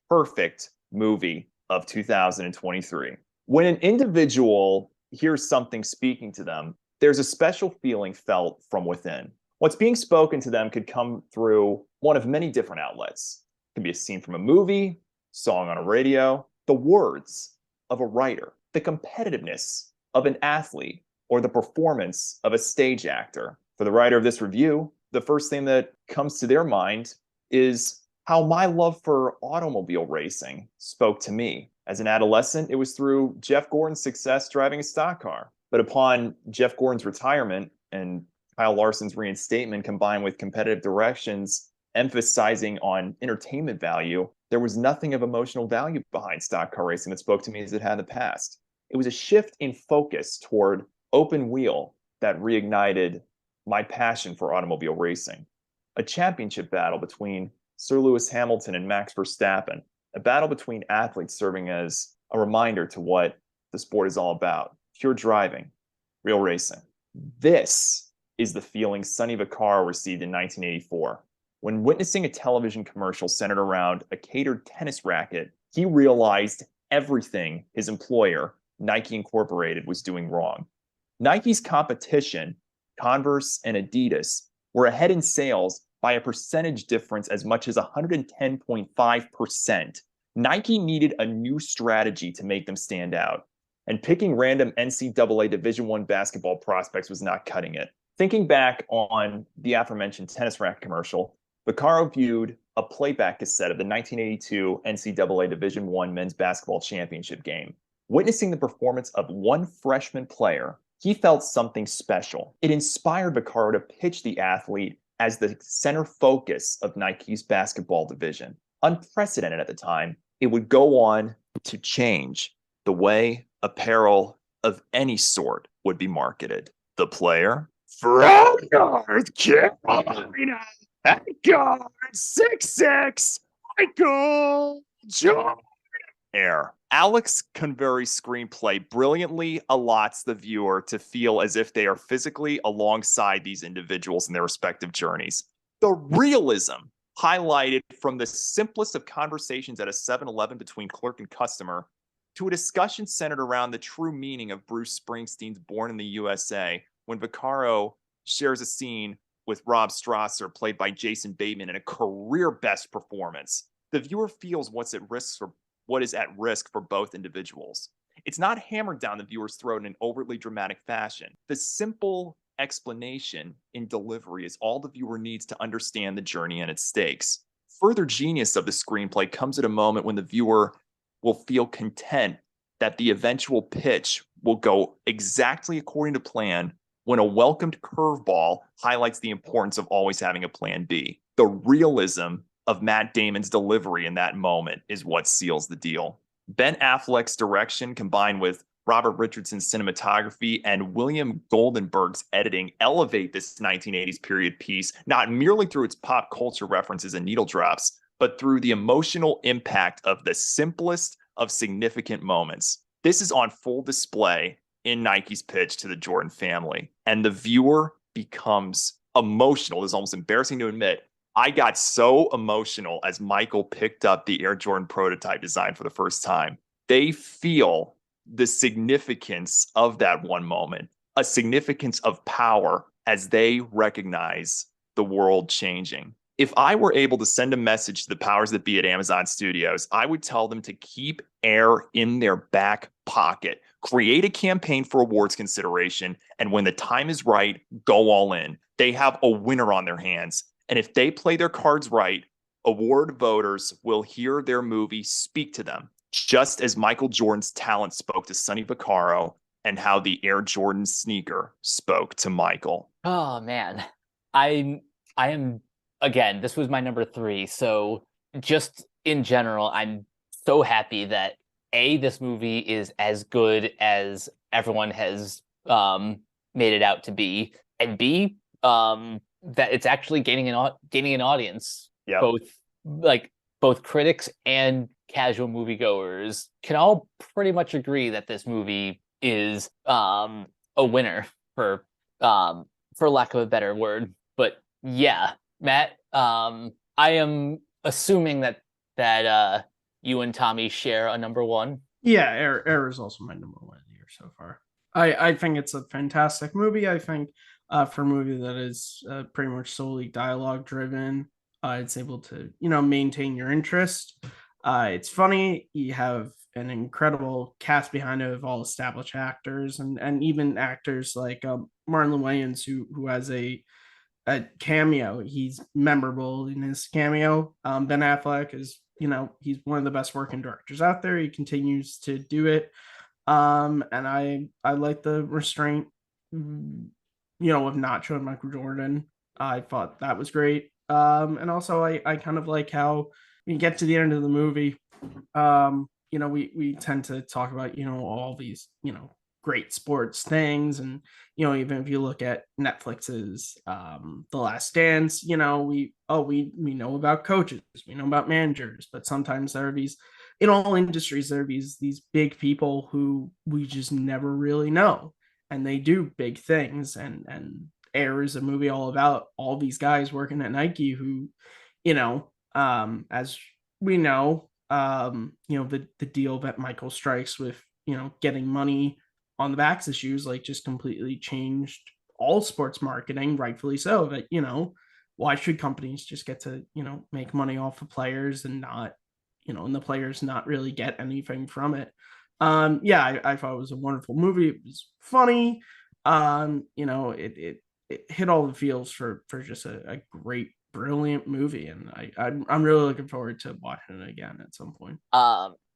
perfect movie of 2023. When an individual hears something speaking to them, there's a special feeling felt from within. What's being spoken to them could come through one of many different outlets. It could be a scene from a movie, song on a radio, the words of a writer, the competitiveness of an athlete, or the performance of a stage actor. For the writer of this review, the first thing that comes to their mind is how my love for automobile racing spoke to me. As an adolescent, it was through Jeff Gordon's success driving a stock car. But upon Jeff Gordon's retirement and Kyle Larson's reinstatement combined with competitive directions emphasizing on entertainment value, there was nothing of emotional value behind stock car racing that spoke to me as it had in the past. It was a shift in focus toward open wheel that reignited my passion for automobile racing. A championship battle between Sir Lewis Hamilton and Max Verstappen, a battle between athletes serving as a reminder to what the sport is all about. Pure driving, real racing. This is the feeling Sonny Vaccaro received in 1984. When witnessing a television commercial centered around a catered tennis racket, he realized everything his employer, Nike Incorporated, was doing wrong. Nike's competition, Converse and Adidas, were ahead in sales by a percentage difference as much as 110.5%. Nike needed a new strategy to make them stand out, and picking random NCAA Division I basketball prospects was not cutting it. Thinking back on the aforementioned tennis racket commercial, Vaccaro viewed a playback cassette of the 1982 NCAA Division I men's basketball championship game. Witnessing the performance of one freshman player, he felt something special. It inspired Vaccaro to pitch the athlete as the center focus of Nike's basketball division. Unprecedented at the time, it would go on to change the way apparel of any sort would be marketed. The player from North Carolina at guard 6'6", Michael Jordan. Air. Alex Convery's screenplay brilliantly allots the viewer to feel as if they are physically alongside these individuals in their respective journeys. The realism highlighted from the simplest of conversations at a 7-Eleven between clerk and customer to a discussion centered around the true meaning of Bruce Springsteen's Born in the USA when Vaccaro shares a scene with Rob Strasser, played by Jason Bateman, in a career best performance. The viewer feels what is at risk for both individuals. It's not hammered down the viewer's throat in an overtly dramatic fashion. The simple explanation in delivery is all the viewer needs to understand the journey and its stakes. Further genius of the screenplay comes at a moment when the viewer will feel content that the eventual pitch will go exactly according to plan when a welcomed curveball highlights the importance of always having a plan B. The realism of Matt Damon's delivery in that moment is what seals the deal. Ben Affleck's direction combined with Robert Richardson's cinematography and William Goldenberg's editing elevate this 1980s period piece, not merely through its pop culture references and needle drops, but through the emotional impact of the simplest of significant moments. This is on full display in Nike's pitch to the Jordan family, and the viewer becomes emotional. It's almost embarrassing to admit. I got so emotional as Michael picked up the Air Jordan prototype design for the first time. They feel the significance of that one moment, a significance of power as they recognize the world changing. If I were able to send a message to the powers that be at Amazon Studios, I would tell them to keep Air in their back pocket, create a campaign for awards consideration, and when the time is right, go all in. They have a winner on their hands. And if they play their cards right, award voters will hear their movie speak to them, just as Michael Jordan's talent spoke to Sonny Vaccaro and how the Air Jordan sneaker spoke to Michael. Oh man, I am, again, this was my number 3. So just in general, I'm so happy that this movie is as good as everyone has made it out to be, and B, that it's actually gaining an audience. Yep. Both critics and casual moviegoers can all pretty much agree that this movie is a winner, for lack of a better word. But yeah, Matt, I am assuming that you and Tommy share a number 1. Yeah, Air is also my number 1 here so far. I think it's a fantastic movie. I think for a movie that is pretty much solely dialogue driven, it's able to maintain your interest. It's funny. You have an incredible cast behind it of all established actors and even actors like Marlon Wayans, who has a cameo. He's memorable in his cameo. Ben Affleck is, he's one of the best working directors out there. He continues to do it. And I like the restraint, of not showing Michael Jordan. I thought that was great. And also I kind of like how when you get to the end of the movie, we tend to talk about, all these, great sports things. And, even if you look at Netflix's The Last Dance, we know about coaches, we know about managers, but sometimes there are these, in all industries, there are these big people who we just never really know, and they do big things. And Air is a movie all about all these guys working at Nike who, as we know, the deal that Michael strikes with, getting money on the backs of shoes, like, just completely changed all sports marketing, rightfully so. That, why should companies just get to, make money off of players and not, and the players not really get anything from it? I thought it was a wonderful movie. It was funny. It hit all the feels for just a great, brilliant movie, and I'm really looking forward to watching it again at some point.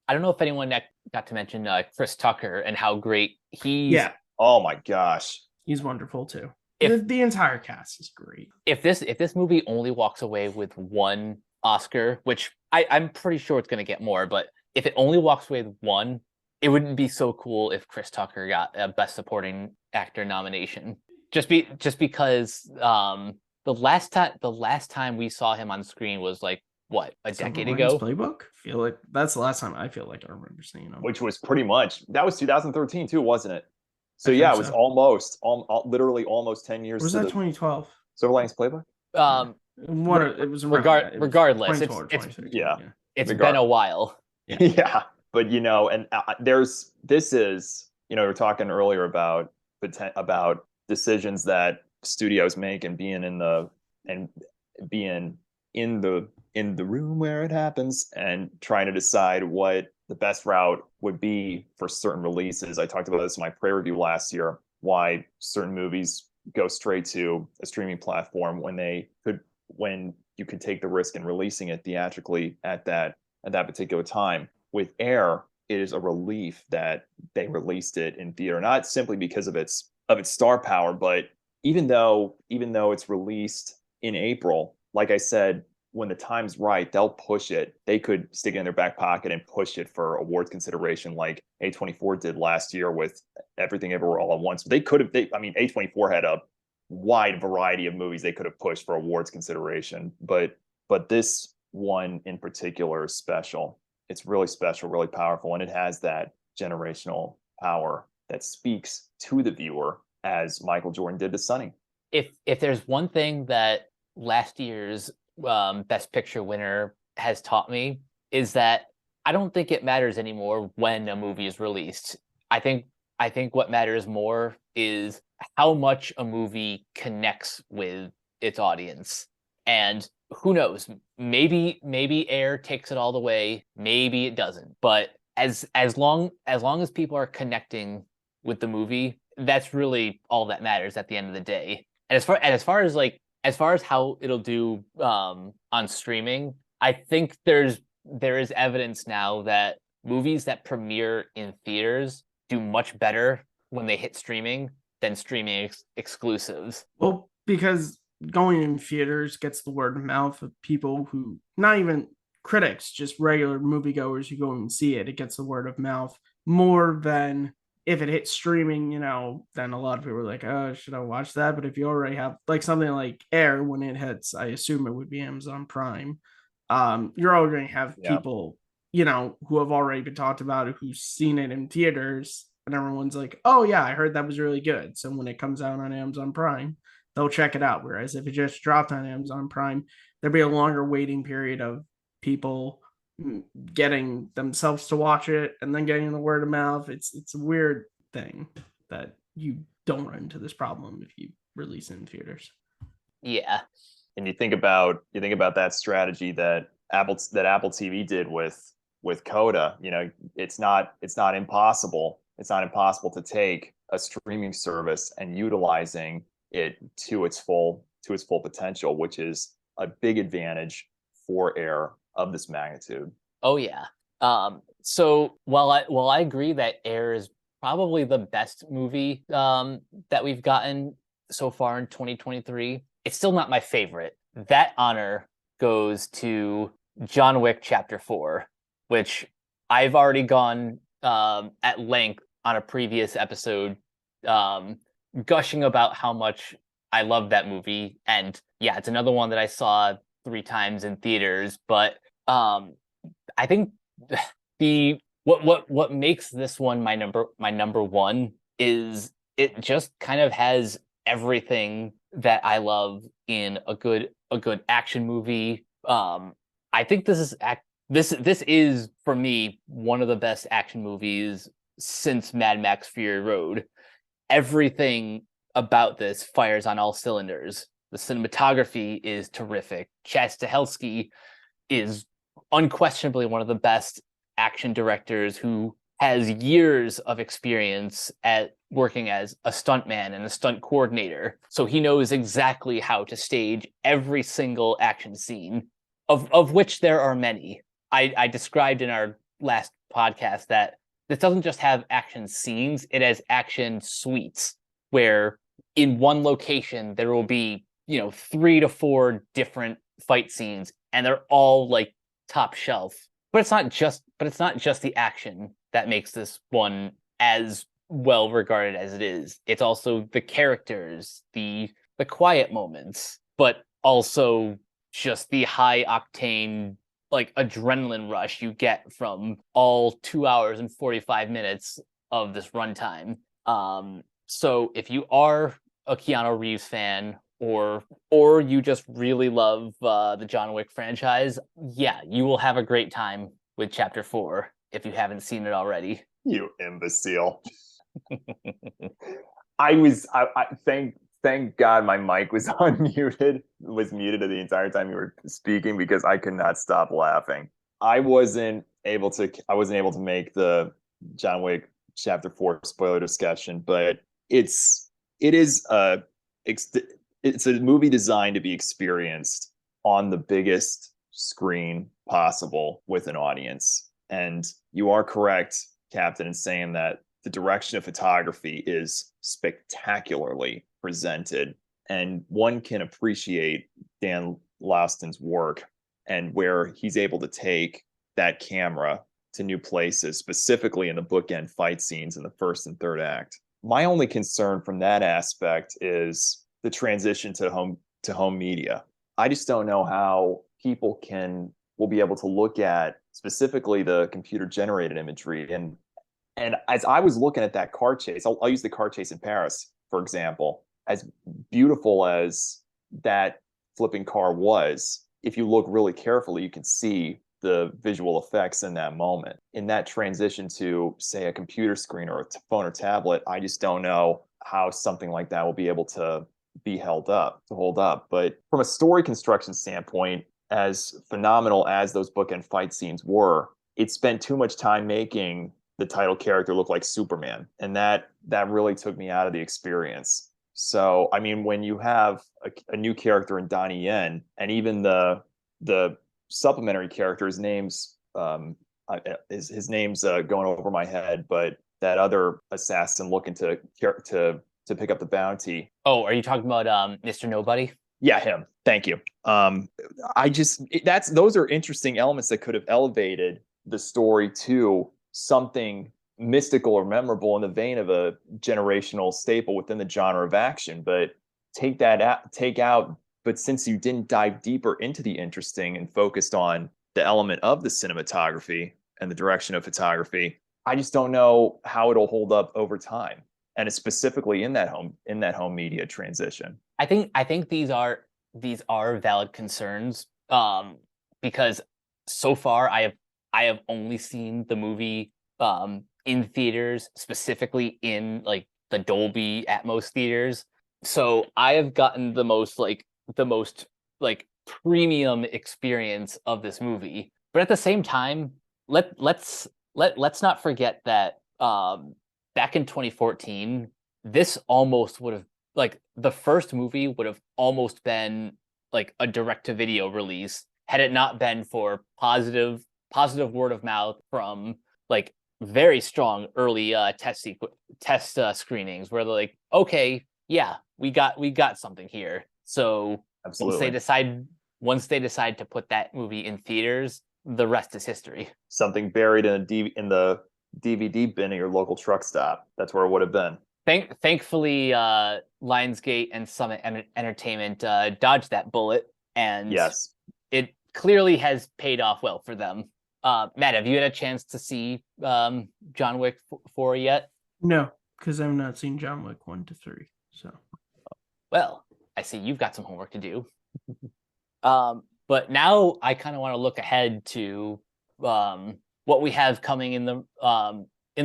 I don't know if anyone got to mention Chris Tucker and how great he's. Yeah. Oh my gosh, he's wonderful too. The entire cast is great. If this movie only walks away with 1 Oscar, which I'm pretty sure it's going to get more, but if it only walks away with 1, it wouldn't be so cool if Chris Tucker got a Best Supporting Actor nomination. Just because the last time we saw him on screen was like, what, a decade ago? Playbook? I feel like that's the last time I remember seeing him. Which was pretty much, that was 2013 too, wasn't it? So yeah, it was almost literally almost 10 years. Was that 2012? Silver Linings Playbook? It was regardless. It's been a while. Yeah, but and this is, we were talking earlier about decisions that studios make and being in the room where it happens and trying to decide what the best route would be for certain releases. I talked about this in my pre-review last year, why certain movies go straight to a streaming platform when you could take the risk in releasing it theatrically at that particular time. With Air, it is a relief that they released it in theater, not simply because of its star power. But even though it's released in April, like I said, when the time's right, they'll push it. They could stick it in their back pocket and push it for awards consideration, like A24 did last year with Everything Everywhere All at Once. They could have. I mean, A24 had a wide variety of movies they could have pushed for awards consideration, but this one in particular is special. It's really special, really powerful, and it has that generational power that speaks to the viewer, as Michael Jordan did to Sonny. If there's one thing that last year's Best Picture winner has taught me, is that I don't think it matters anymore when a movie is released. I think what matters more is how much a movie connects with its audience. And who knows, maybe Air takes it all the way, maybe it doesn't. But as long as people are connecting with the movie, that's really all that matters at the end of the day. And as far as how it'll do on streaming, I think there is evidence now that movies that premiere in theaters do much better when they hit streaming than streaming exclusives. Well, because going in theaters gets the word of mouth of people who, not even critics, just regular moviegoers who go and see it. It gets the word of mouth more than if it hits streaming, then a lot of people are like, oh, should I watch that? But if you already have like something like Air, when it hits, I assume it would be Amazon Prime. You're already going to have people, who have already been talked about, who've seen it in theaters, and everyone's like, oh yeah, I heard that was really good. So when it comes out on Amazon Prime, they'll check it out. Whereas if it just dropped on Amazon Prime, there'd be a longer waiting period of people getting themselves to watch it and then getting the word of mouth. It's a weird thing that you don't run into this problem if you release it in theaters. Yeah. And you think about that strategy that Apple TV did with Coda. It's not impossible. It's not impossible to take a streaming service and utilizing it to its full potential, which is a big advantage for Air of this magnitude. Oh yeah. So while I agree that Air is probably the best movie that we've gotten so far in 2023, it's still not my favorite. That honor goes to John Wick Chapter 4, which I've already gone at length on a previous episode, gushing about how much I love that movie. And yeah, it's another one that I saw 3 times in theaters. But I think what makes this one my number one is it just kind of has everything that I love in a good action movie. I think this is for me one of the best action movies since Mad Max Fury Road. Everything about this fires on all cylinders. The cinematography is terrific. Chad Stahelski is unquestionably one of the best action directors who has years of experience at working as a stuntman and a stunt coordinator. So he knows exactly how to stage every single action scene, of which there are many. I described in our last podcast that this doesn't just have action scenes, it has action suites where in one location there will be 3 to 4 different fight scenes, and they're all like top shelf. But it's not just the action that makes this one as well regarded as it is. It's also the characters, the quiet moments, but also just the high octane like adrenaline rush you get from all 2 hours and 45 minutes of this runtime. So if you are a Keanu Reeves fan, or you just really love the John Wick franchise, yeah, you will have a great time with Chapter 4 if you haven't seen it already. You imbecile. Thank God my mic was unmuted, was muted the entire time you were speaking, because I could not stop laughing. I wasn't able to make the John Wick Chapter 4 spoiler discussion, but it's a movie designed to be experienced on the biggest screen possible with an audience. And you are correct, Captain, in saying that the direction of photography is spectacularly presented, and one can appreciate Dan Lauston's work and where he's able to take that camera to new places, specifically in the bookend fight scenes in the first and third act. My only concern from that aspect is the transition to home media. I just don't know how people will be able to look at specifically the computer generated imagery. And as I was looking at that car chase, I'll use the car chase in Paris, for example. As beautiful as that flipping car was, if you look really carefully, you can see the visual effects in that moment. In that transition to, say, a computer screen or a phone or tablet, I just don't know how something like that will be able to hold up. But from a story construction standpoint, as phenomenal as those bookend fight scenes were, it spent too much time making the title character look like Superman, and that really took me out of the experience. So, I mean, when you have a new character in Donnie Yen, and even the supplementary character, his name's going over my head, but that other assassin looking to pick up the bounty. Oh, are you talking about Mr. Nobody? Yeah, him. Thank you. Those are interesting elements that could have elevated the story to something mystical or memorable in the vein of a generational staple within the genre of action. But take out. But since you didn't dive deeper into the interesting and focused on the element of the cinematography and the direction of photography, I just don't know how it'll hold up over time, and it's specifically in that home media transition. I think these are valid concerns, because so far I have only seen the movie in theaters, specifically in like the Dolby Atmos theaters. So I have gotten the most premium experience of this movie. But at the same time, let's not forget that back in 2014, this almost would have, like, the first movie would have almost been like a direct-to-video release had it not been for positive word of mouth from like very strong early test screenings where they're like, okay, yeah, we got something here. So absolutely, once they decide to put that movie in theaters, the rest is history. Something buried in the DVD bin at your local truck stop. That's where it would have been. Thankfully, Lionsgate and Summit Entertainment dodged that bullet, and yes, it clearly has paid off well for them. Matt, have you had a chance to see John Wick 4 yet? No, because I've not seen John Wick 1 to 3. So, well, I see you've got some homework to do. But now I kind of want to look ahead to what we have coming in the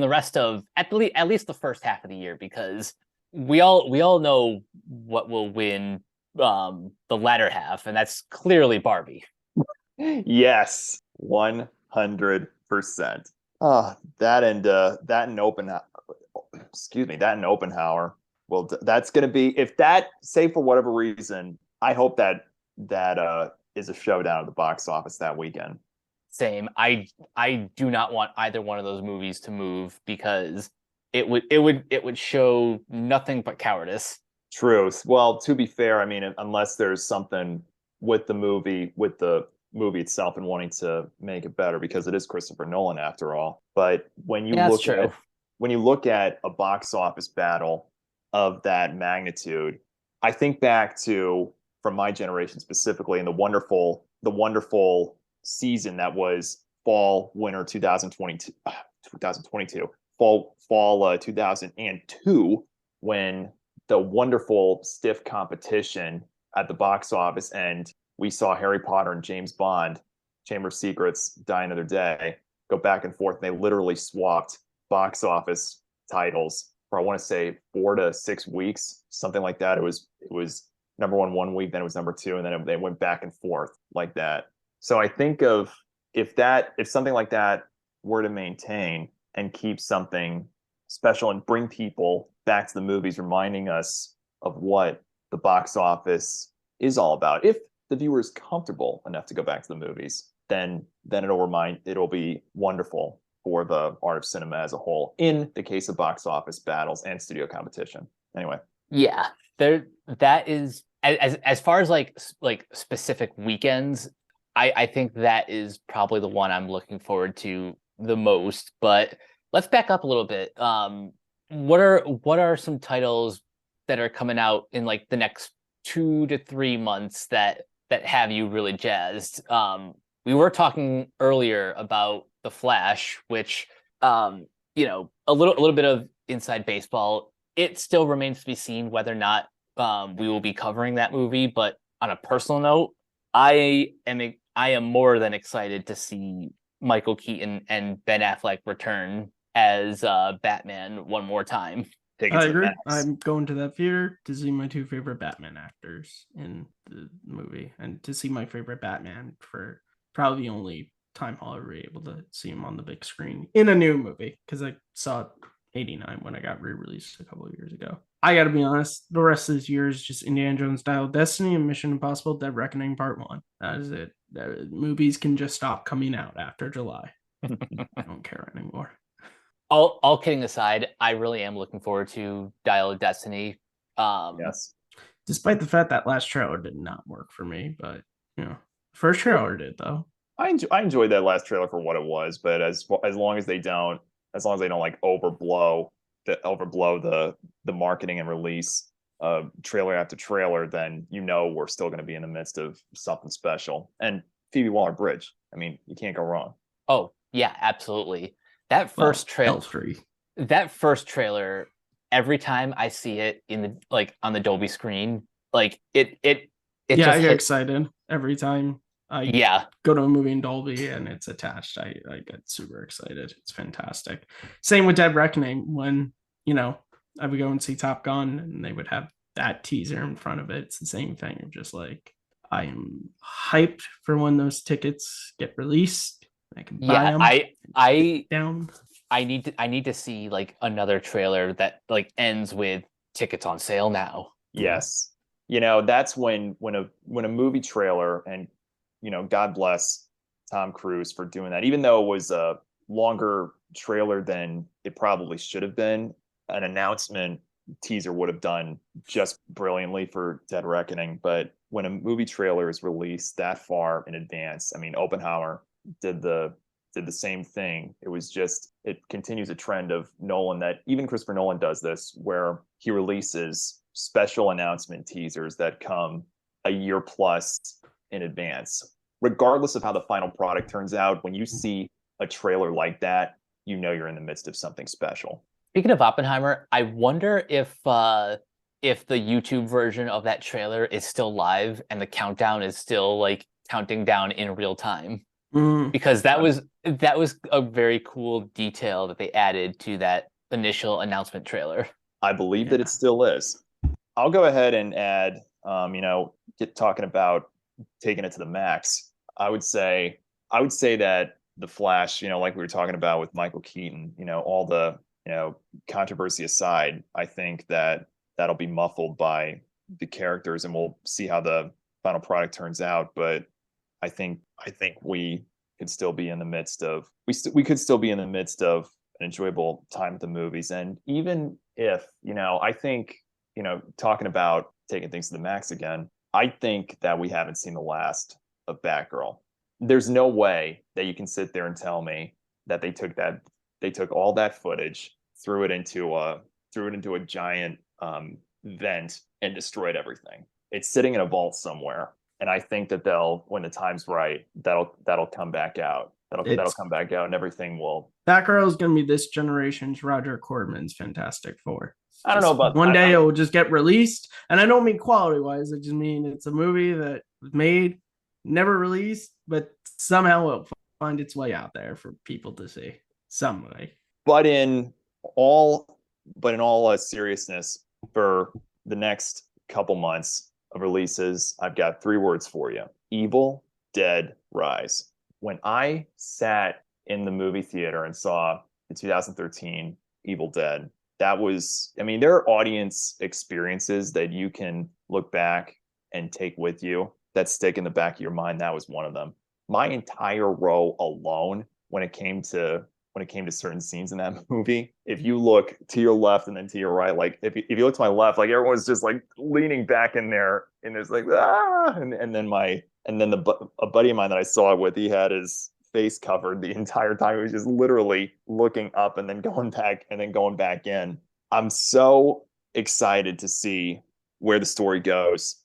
rest of at least the first half of the year, because we all know what will win the latter half, and that's clearly Barbie. Yes, 100%. That and Oppenheimer. Well, that's going to be, if that, say for whatever reason, I hope that is a showdown at the box office that weekend. Same. I do not want either one of those movies to move, because it would show nothing but cowardice. True. Well, to be fair, I mean, unless there's something with the movie itself and wanting to make it better, because it is Christopher Nolan after all. But when you look at a box office battle of that magnitude, I think back to, from my generation specifically, and the wonderful season that was fall winter 2022 fall 2002, when the wonderful stiff competition at the box office, and we saw Harry Potter and James Bond Chamber of Secrets Die Another Day go back and forth. They literally swapped box office titles for, I want to say, 4 to 6 weeks, something like that. It was number one week, then it was number 2, and then they went back and forth like that. So I think of, if something like that were to maintain and keep something special and bring people back to the movies, reminding us of what the box office is all about, if the viewer is comfortable enough to go back to the movies, then it'll be wonderful. for the art of cinema as a whole in the case of box office battles and studio competition. Anyway. Yeah, that is as far as like specific weekends, I think that is probably the one I'm looking forward to the most. But let's back up a little bit. What are some titles that are coming out in like the next 2 to 3 months that have you really jazzed? We were talking earlier about The Flash, which you know, a little bit of inside baseball. It still remains to be seen whether or not we will be covering that movie. But on a personal note, I am more than excited to see Michael Keaton and Ben Affleck return as Batman one more time. I agree. I'm going to that theater to see my two favorite Batman actors in the movie, and to see my favorite Batman for probably the only time I'll ever be able to see him on the big screen in a new movie, because I saw it 89 when I got re-released a couple of years ago. I gotta be honest, the rest of this year is just Indiana Jones Dial of Destiny and Mission Impossible Dead Reckoning Part 1. That is it. Movies can just stop coming out after July. I don't care anymore. All kidding aside, I really am looking forward to Dial of Destiny. Yes. Despite the fact that last trailer did not work for me, but you know, first trailer did though. I enjoyed that last trailer for what it was, but as long as they don't like overblow the marketing and release trailer after trailer, then we're still going to be in the midst of something special. And Phoebe Waller-Bridge, I mean, you can't go wrong. Oh yeah, absolutely. That first trailer, every time I see it in the on the Dolby screen, like it I get excited every time I go to a movie in Dolby and it's attached. I get super excited. It's fantastic. Same with Dead Reckoning. When I would go and see Top Gun and they would have that teaser in front of it. It's the same thing. I'm just like, I am hyped for when those tickets get released. I can buy them. I need to see like another trailer that like ends with tickets on sale now. Yes. That's when a movie trailer, and God bless Tom Cruise for doing that, even though it was a longer trailer than it probably should have been. An announcement teaser would have done just brilliantly for Dead Reckoning. But when a movie trailer is released that far in advance, I mean, Oppenheimer did the same thing. It continues a trend of Nolan, that even Christopher Nolan does this, where he releases special announcement teasers that come a year plus in advance. Regardless of how the final product turns out, when you see a trailer like that, you're in the midst of something special. Speaking of Oppenheimer, I wonder if the YouTube version of that trailer is still live and the countdown is still like counting down in real time. Because that was a very cool detail that they added to that initial announcement trailer. I believe that it still is. I'll go ahead and add, get talking about taking it to the max. I would say that The Flash, like we were talking about with Michael Keaton, all the, controversy aside, I think that that'll be muffled by the characters, and we'll see how the final product turns out. But I think we could still be in the midst of an enjoyable time at the movies. And even if, I think, talking about taking things to the max again, I think that we haven't seen the last of Batgirl. There's no way that you can sit there and tell me that they took all that footage, threw it into a giant vent and destroyed everything. It's sitting in a vault somewhere. And I think that when the time's right, that'll come back out. That'll come back out, and everything will. Batgirl is going to be this generation's Roger Corman's Fantastic Four. I don't know about one day it will just get released, and I don't mean quality wise. I just mean it's a movie that was made, never released, but somehow it'll find its way out there for people to see some way. But in all seriousness, for the next couple months of releases, I've got 3 words for you: Evil Dead Rise. When I sat in the movie theater and saw the 2013 Evil Dead, there are audience experiences that you can look back and take with you that stick in the back of your mind. That was one of them. My entire row alone, when it came to when it came to certain scenes in that movie. If you look to your left and then to your right, like if you look to my left, like everyone's just like leaning back in there, and there's like and then a buddy of mine that I saw it with, he had his face covered the entire time. He was just literally looking up and then going back and then going back in. I'm so excited to see where the story goes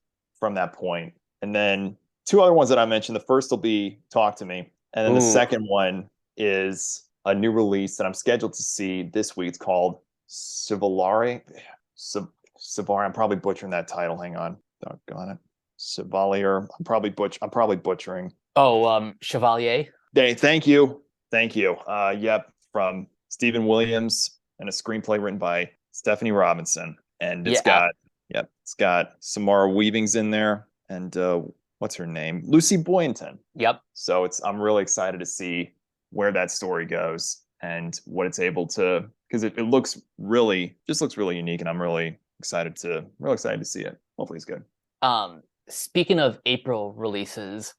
from that point. And then two other ones that I mentioned. The first will be Talk to Me, and then the second one is a new release that I'm scheduled to see this week. It's called Civilare. I'm probably butchering that title. Hang on. Doggone it. Chevalier. I'm probably butchering. Chevalier. Thank you. Yep. From Stephen Williams, and a screenplay written by Stephanie Robinson. And it's got Samara Weaving's in there, and what's her name? Lucy Boynton. Yep. So I'm really excited to see where that story goes and what it's able to, because it looks really unique, and I'm really excited to see it. Hopefully it's good. Speaking of April releases,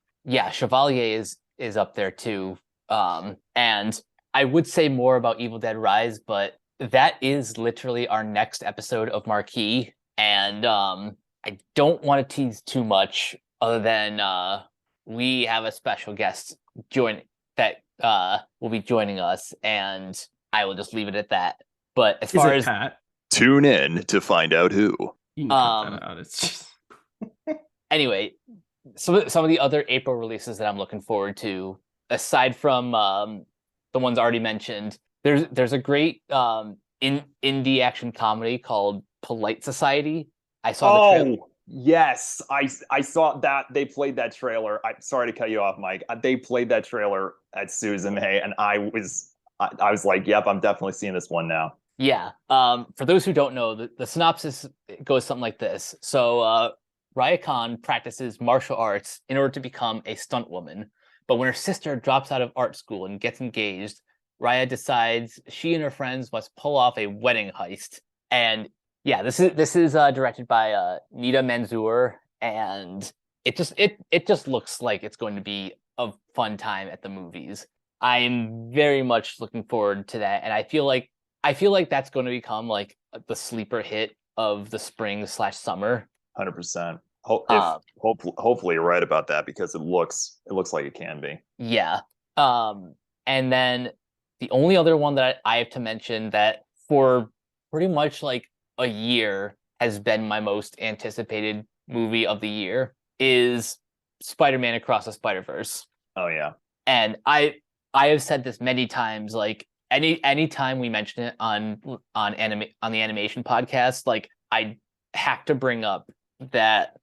Chevalier is up there too. And I would say more about Evil Dead Rise, but that is literally our next episode of Marquee, and I don't want to tease too much other than we have a special guest will be joining us, and I will just leave it at that. But as far as Pat? Tune in to find out who. You can cut that out. It's just anyway, some of the other April releases that I'm looking forward to, aside from the ones already mentioned, there's a great indie action comedy called Polite Society. I saw the trailer. Yes, I saw that. They played that trailer. I'm sorry to cut you off, Mike. They played that trailer at Suzume, and I was like, yep, I'm definitely seeing this one now. Yeah. For those who don't know, the synopsis goes something like this. So Raya Khan practices martial arts in order to become a stunt woman, but when her sister drops out of art school and gets engaged, Raya decides she and her friends must pull off a wedding heist. And yeah, this is directed by Nida Manzoor, and it just looks like it's going to be a fun time at the movies. I'm very much looking forward to that, and I feel like that's going to become like the sleeper hit of the spring/summer. 100%. Hopefully you're right about that, because it looks like it can be. Yeah. And then the only other one that I have to mention that for pretty much like a year has been my most anticipated movie of the year is Spider-Man Across the Spider-Verse. Oh yeah. And I have said this many times, like any time we mention it on the animation podcast, like I have to bring up that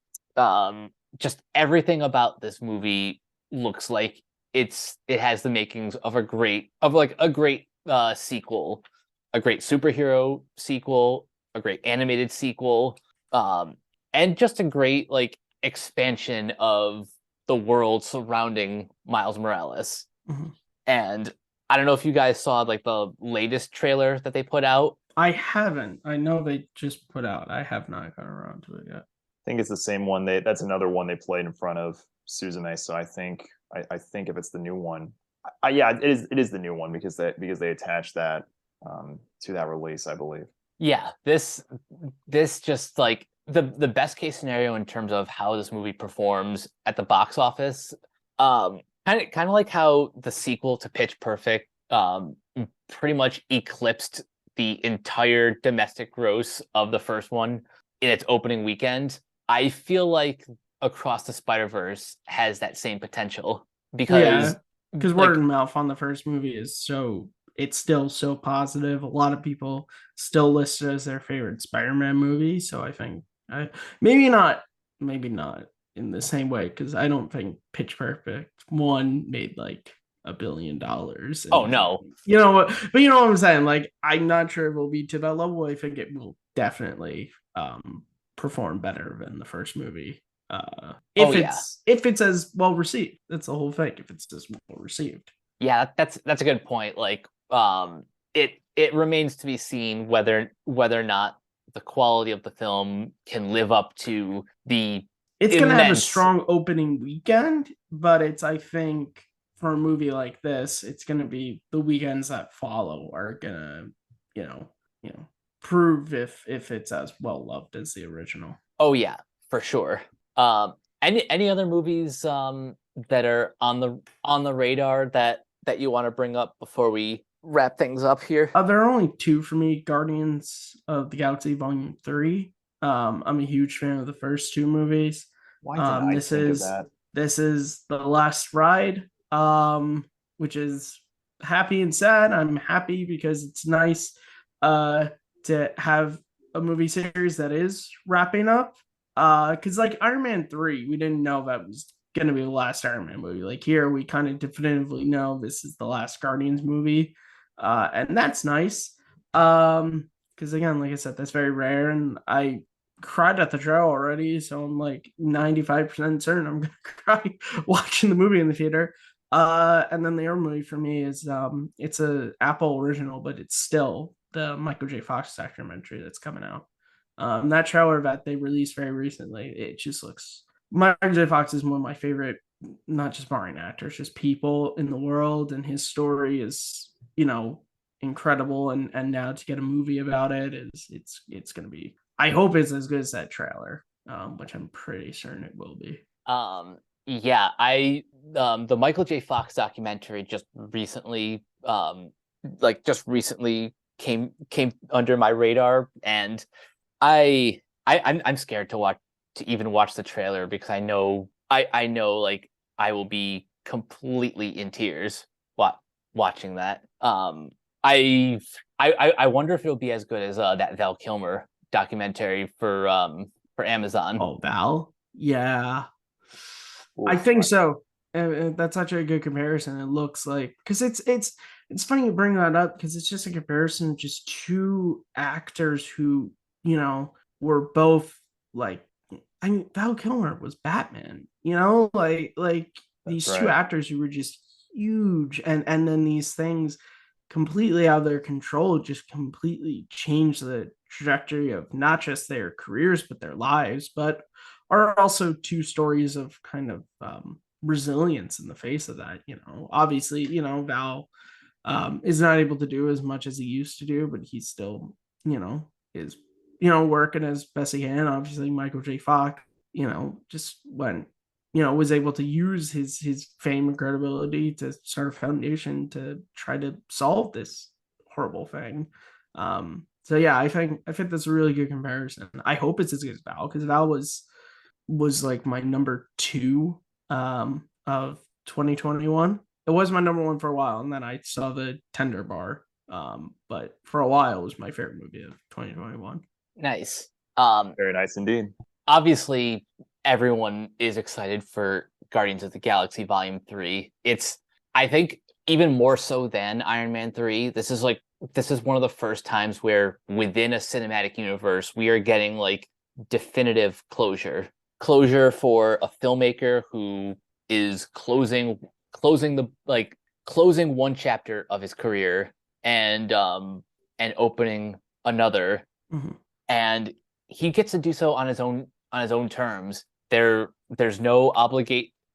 just everything about this movie looks like it has the makings of a great sequel, a great superhero sequel, a great animated sequel, and just a great like expansion of the world surrounding Miles Morales. Mm-hmm. And I don't know if you guys saw like the latest trailer that they put out. I haven't. I know they just put out. I have not gotten around to it yet. I think it's the same one. That's another one they played in front of Suzume. So I think if it's the new one, it is the new one, because they attached that to that release, I believe. Yeah, this just like the best case scenario in terms of how this movie performs at the box office. Kind of like how the sequel to Pitch Perfect pretty much eclipsed the entire domestic gross of the first one in its opening weekend. I feel like Across the Spider-Verse has that same potential, because word of mouth on the first movie is it's still so positive. A lot of people still list it as their favorite Spider-Man movie. So I think maybe not in the same way, because I don't think Pitch Perfect 1 made like $1 billion. Oh no. You know what? But you know what I'm saying? Like, I'm not sure it will be to that level. I think it will definitely perform better than the first movie. If it's as well received. That's the whole thing. If it's as well received. Yeah, that's a good point. Like, it remains to be seen whether or not the quality of the film can live up to the. It's going to have a strong opening weekend, but it's, I think, for a movie like this, it's gonna be the weekends that follow are gonna, you know, prove if it's as well loved as the original. Oh yeah, for sure. Any other movies that are on the radar that you want to bring up before we wrap things up here? There are only two for me. Guardians of the Galaxy Volume 3. I'm a huge fan of the first two movies. Why did I think of that? This is the last ride, which is happy and sad. I'm happy because it's nice to have a movie series that is wrapping up. Because like Iron Man 3, we didn't know that was gonna be the last Iron Man movie. Like here, we kind of definitively know this is the last Guardians movie. And that's nice. Because again, like I said, that's very rare, and I cried at the trailer already, so I'm like 95% certain I'm gonna cry watching the movie in the theater. And then the other movie for me is it's a Apple original, but it's still the Michael J. Fox documentary that's coming out. That trailer that they released very recently, it just looks. Michael J. Fox is one of my favorite, not just Martian actors, just people in the world, and his story is, incredible. And now to get a movie about it it's going to be. I hope it's as good as that trailer, which I'm pretty certain it will be. Yeah, the Michael J. Fox documentary just recently came under my radar, and I'm scared to even watch the trailer because I know like I will be completely in tears watching that. I wonder if it'll be as good as that Val Kilmer documentary for Amazon. Oh, Val, yeah. I think so. That's such a good comparison. It looks like, because it's funny you bring that up, because it's just a comparison of just two actors who were both like. I mean, Val Kilmer was Batman. Like these two actors who were just huge, and then these things completely out of their control just completely changed the trajectory of not just their careers but their lives, but are also two stories of kind of resilience in the face of that. Obviously, Val is not able to do as much as he used to do, but he still, is, working as best he can. Obviously, Michael J. Fox, just went, was able to use his fame and credibility to start a foundation to try to solve this horrible thing. So yeah, I think that's a really good comparison. I hope it's as good as Val, because Val was like my number 2 of 2021. It was my number 1 for a while, and then I saw the Tender Bar. But for a while, it was my favorite movie of 2021. Nice. Very nice indeed. Obviously, everyone is excited for Guardians of the Galaxy Volume 3. It's, I think, even more so than Iron Man 3. This is one of the first times where within a cinematic universe, we are getting like definitive closure for a filmmaker who is closing one chapter of his career and opening another. Mm-hmm. And he gets to do so on his own terms. There's no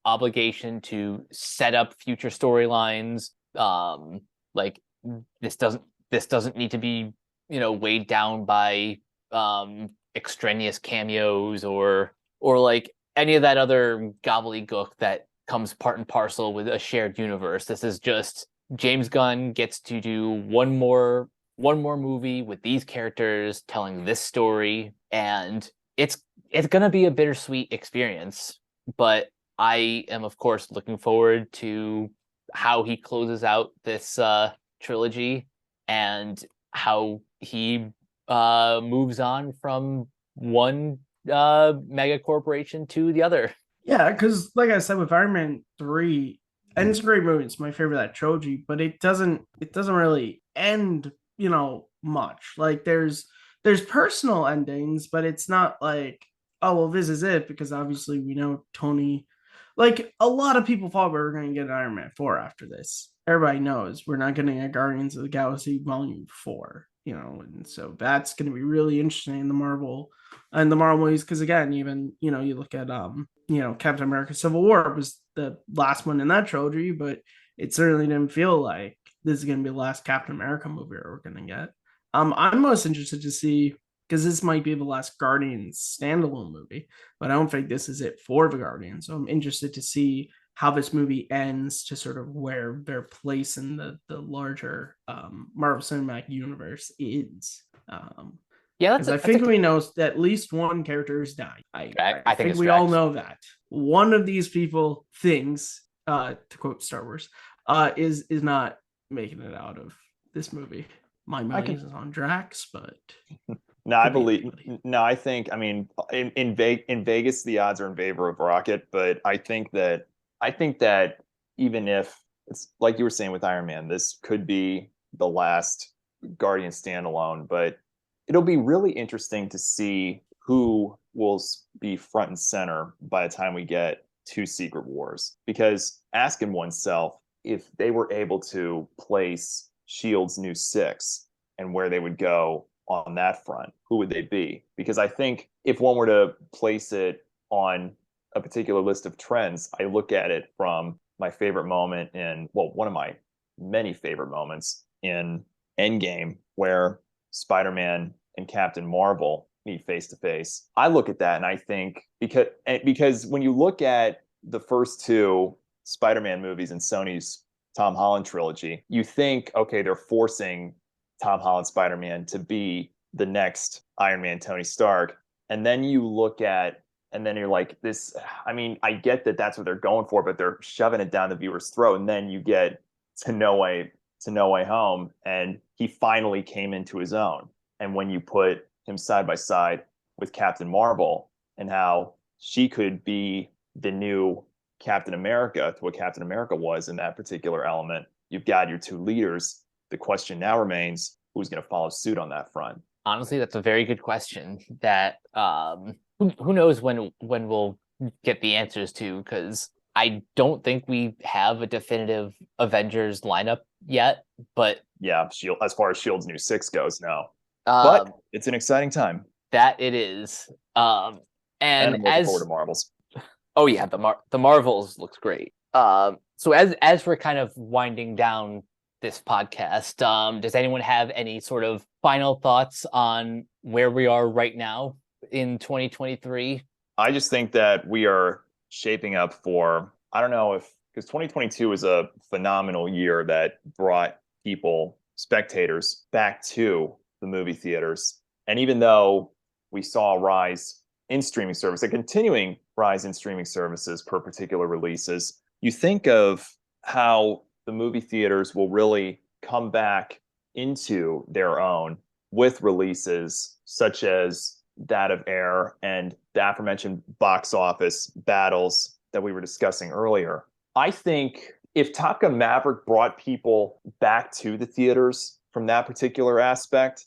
obligation to set up future storylines. Like this doesn't need to be weighed down by extraneous cameos or like any of that other gobbledygook that comes part and parcel with a shared universe. This is just James Gunn gets to do one more movie with these characters telling this story, and it's gonna be a bittersweet experience. But I am, of course, looking forward to how he closes out this trilogy and how he moves on from one mega corporation to the other. Yeah, because like I said with Iron Man 3, and it's a great movie, it's my favorite of that trilogy, but it doesn't really end much. Like there's personal endings, but it's not like, oh well, this is it, because obviously we know Tony, like a lot of people thought we were going to get an Iron Man 4 after this. Everybody knows we're not getting a Guardians of the Galaxy Volume 4, and so that's going to be really interesting in the Marvel movies, because again, even you look at Captain America Civil War was the last one in that trilogy, but it certainly didn't feel like this is going to be the last Captain America movie we're going to get. I'm most interested to see, because this might be the last Guardians standalone movie, but I don't think this is it for the Guardians. So I'm interested to see how this movie ends, to sort of where their place in the larger Marvel Cinematic Universe is. Yeah, because I think we know that at least one character has died. I think we all know that one of these people things, to quote Star Wars, is not making it out of this movie. My money is on Drax, but no, I believe. No, I think. I mean, in Vegas, the odds are in favor of Rocket, but I think that even if it's like you were saying with Iron Man, this could be the last Guardian standalone, but it'll be really interesting to see who will be front and center by the time we get to Secret Wars. Because asking oneself if they were able to place S.H.I.E.L.D.'s new six and where they would go on that front, who would they be? Because I think if one were to place it on a particular list of trends, I look at it from my favorite moment one of my many favorite moments in Endgame, where Spider-Man and Captain Marvel meet face to face. I look at that and I think because when you look at the first two Spider-Man movies in Sony's Tom Holland trilogy, you think, okay, they're forcing Tom Holland Spider-Man to be the next Iron Man, Tony Stark. And then you look at, and then you're like, this, I mean, I get that that's what they're going for, but they're shoving it down the viewer's throat. And then you get to No Way Home, and he finally came into his own. And when you put him side by side with Captain Marvel and how she could be the new Captain America to what Captain America was in that particular element, you've got your two leaders. The question now remains, who's going to follow suit on that front? Honestly, that's a very good question that who knows when we'll get the answers to, because I don't think we have a definitive Avengers lineup yet. But yeah, S.H.I.E.L.D., as far as S.H.I.E.L.D.'s new six goes, no. But it's an exciting time. That it is. And I'm looking forward to Marvels. Oh yeah, the Marvels looks great. So as we're kind of winding down this podcast, does anyone have any sort of final thoughts on where we are right now in 2023? I just think that we are shaping up for, I don't know if, because 2022 was a phenomenal year that brought spectators back to the movie theaters. And even though we saw a rise in streaming service, a continuing rise in streaming services per particular releases, you think of how the movie theaters will really come back into their own with releases such as that of Air and the aforementioned box office battles that we were discussing earlier. I think if Top Gun Maverick brought people back to the theaters from that particular aspect,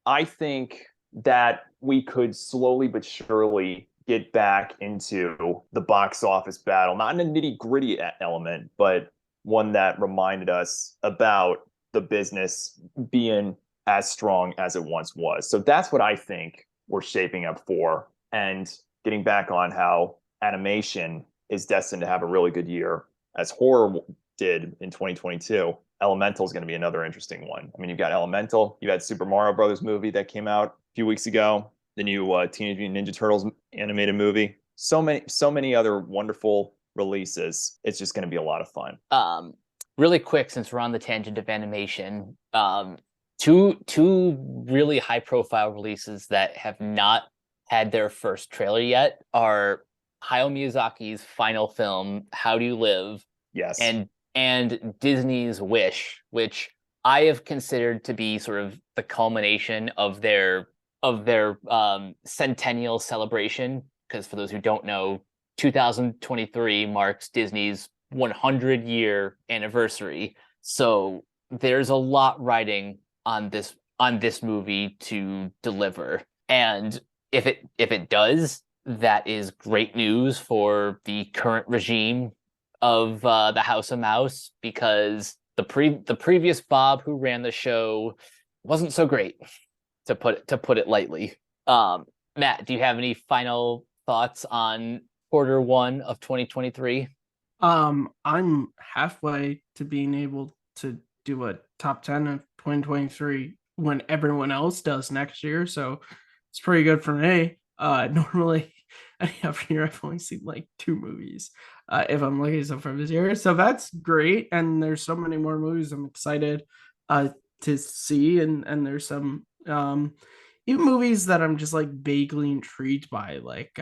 I think that we could slowly but surely get back into the box office battle, not in a nitty-gritty element, but one that reminded us about the business being as strong as it once was. So that's what I think we're shaping up for, and getting back on how animation is destined to have a really good year, as horror did in 2022. Elemental is going to be another interesting one. I mean, you've got Elemental, you had Super Mario Brothers movie that came out a few weeks ago, the new Teenage Mutant Ninja Turtles animated movie. So many other wonderful releases. It's just going to be a lot of fun. Really quick, since we're on the tangent of animation, two really high profile releases that have not had their first trailer yet are Hayao Miyazaki's final film, How Do You Live? Yes. And Disney's Wish, which I have considered to be sort of the culmination of their centennial celebration. Because for those who don't know, 2023 marks Disney's 100-year anniversary. So there's a lot riding on this movie to deliver. And if it does, that is great news for the current regime of the House of Mouse, because the previous Bob who ran the show wasn't so great, to put it lightly. Matt, do you have any final thoughts on quarter one of 2023? I'm halfway to being able to do a top 10 of 2023 when everyone else does next year, so it's pretty good for me. Normally every year I've only seen like 2 movies, if I'm lucky so far this year, so that's great. And there's so many more movies I'm excited to see, and there's some even movies that I'm just like vaguely intrigued by, like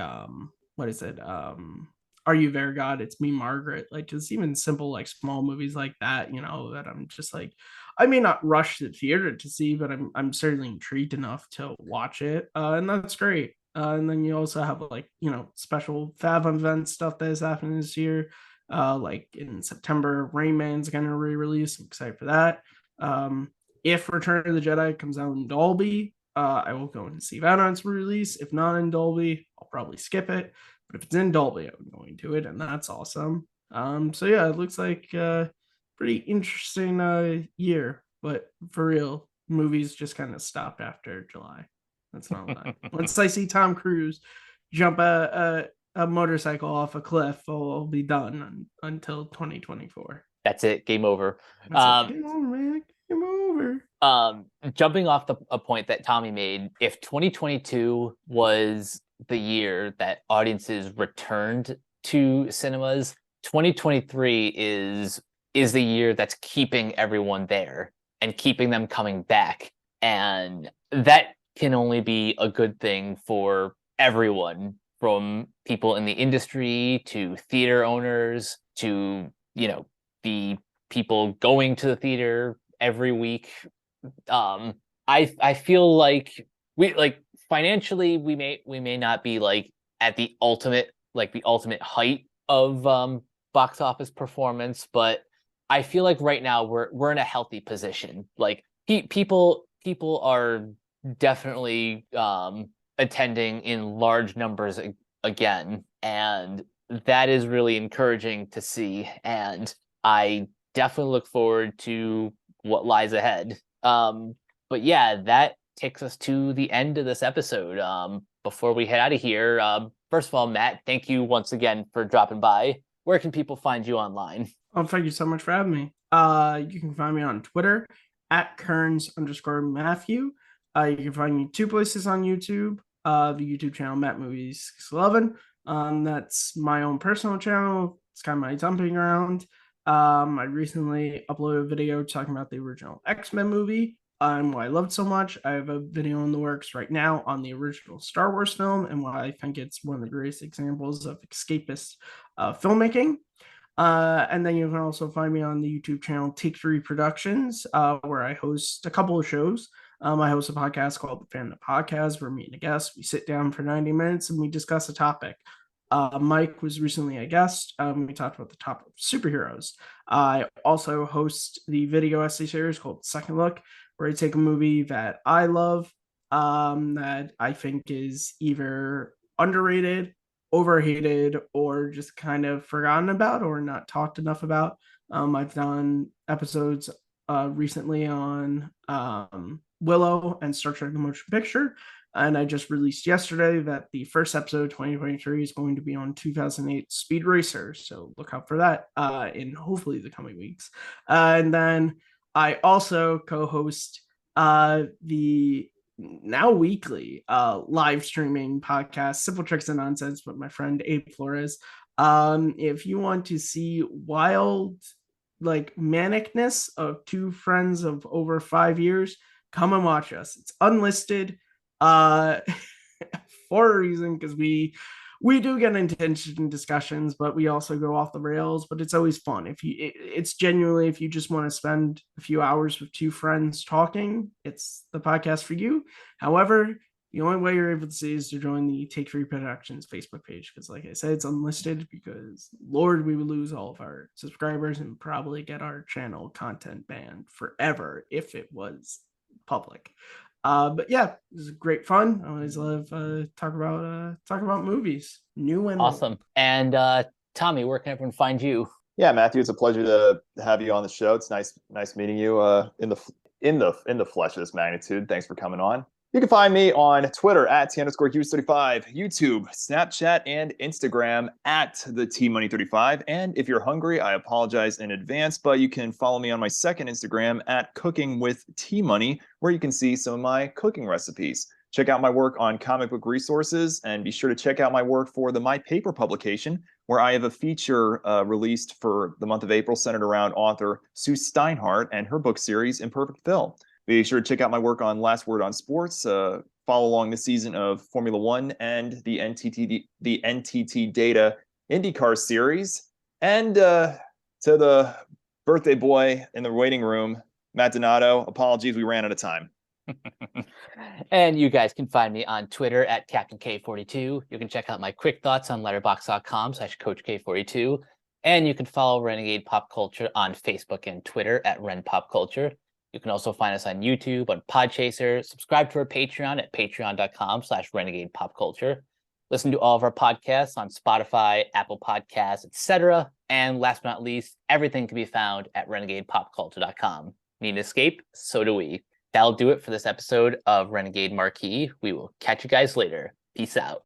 what is it, Are You There, God? It's Me, Margaret. Like just even simple, like small movies like that, that I'm just like, I may not rush to the theater to see, but I'm certainly intrigued enough to watch it, and that's great. And then you also have like special Fathom event stuff that is happening this year. Like in September, Rain Man's gonna re-release. I'm excited for that. If Return of the Jedi comes out in Dolby, I will go and see that on its release. If not in Dolby, I'll probably skip it. But if it's in Dolby, I'm going to it, and that's awesome. So yeah, it looks like pretty interesting year. But for real, movies just kind of stopped after July. That's not a lie. Once I see Tom Cruise jump a motorcycle off a cliff, I'll be done until 2024. That's it. Game over. Game over, man. Game over. Jumping off a point that Tommy made, if 2022 was the year that audiences returned to cinemas, 2023 is the year that's keeping everyone there and keeping them coming back. And that can only be a good thing for everyone, from people in the industry to theater owners to, the people going to the theater every week. I feel like financially we may not be like at the ultimate height of box office performance, but I feel like right now we're in a healthy position. Like people are definitely attending in large numbers again, and that is really encouraging to see, and I definitely look forward to what lies ahead. But yeah, that takes us to the end of this episode. Before we head out of here, first of all, Matt, thank you once again for dropping by. Where can people find you online? Oh, thank you so much for having me. You can find me on Twitter at Kearns_Matthew. You can find me 2 places on YouTube. The YouTube channel Matt Movies 611. That's my own personal channel. It's kind of my dumping ground. I recently uploaded a video talking about the original X-Men movie and why I loved so much. I have a video in the works right now on the original Star Wars film and why I think it's one of the greatest examples of escapist filmmaking. And then you can also find me on the YouTube channel Take 3 Productions, where I host a couple of shows. I host a podcast called The Fan Podcast, where me and a guest, we sit down for 90 minutes and we discuss a topic. Mike was recently a guest. We talked about the topic of superheroes. I also host the video essay series called Second Look, where I take a movie that I love, that I think is either underrated, overhated, or just kind of forgotten about or not talked enough about. I've done episodes recently on Willow and Star Trek: The Motion Picture, and I just released yesterday that the first episode of 2023 is going to be on 2008 Speed Racer, so look out for that in hopefully the coming weeks. And then I also co-host the now weekly live streaming podcast Simple Tricks and Nonsense with my friend Abe Flores. If you want to see wild like manicness of 2 friends of over 5 years, come and watch us. It's unlisted for a reason, because we do get into interesting discussions, but we also go off the rails. But it's always fun. It's genuinely, if you just want to spend a few hours with 2 friends talking, it's the podcast for you. However, the only way you're able to see is to join the Take 3 Productions Facebook page, because like I said, it's unlisted, because Lord, we would lose all of our subscribers and probably get our channel content banned forever if it was public. But yeah, this is great fun. I always love talk about movies, new and awesome. Old. And Tommy, where can everyone find you? Yeah, Matthew, it's a pleasure to have you on the show. It's nice meeting you in the flesh of this magnitude. Thanks for coming on. You can find me on Twitter at T_Hughes35, YouTube, Snapchat, and Instagram at the TMoney35. And if you're hungry, I apologize in advance, but you can follow me on my second Instagram at Cooking with T-Money, where you can see some of my cooking recipes. Check out my work on comic book resources, and be sure to check out my work for the My Paper publication, where I have a feature released for the month of April centered around author Sue Steinhardt and her book series Imperfect Fill. Be sure to check out my work on Last Word on Sports. Follow along this season of Formula One and the NTT Data IndyCar series. And to the birthday boy in the waiting room, Matt Donato, apologies, we ran out of time. And you guys can find me on Twitter at CaptainK42. You can check out my quick thoughts on letterboxd.com/CoachK42. And you can follow Renegade Pop Culture on Facebook and Twitter at Ren Pop Culture. You can also find us on YouTube, on Podchaser. Subscribe to our Patreon at patreon.com/Renegade Pop Culture. Listen to all of our podcasts on Spotify, Apple Podcasts, etc. And last but not least, everything can be found at renegadepopculture.com. Need an escape? So do we. That'll do it for this episode of Renegade Marquee. We will catch you guys later. Peace out.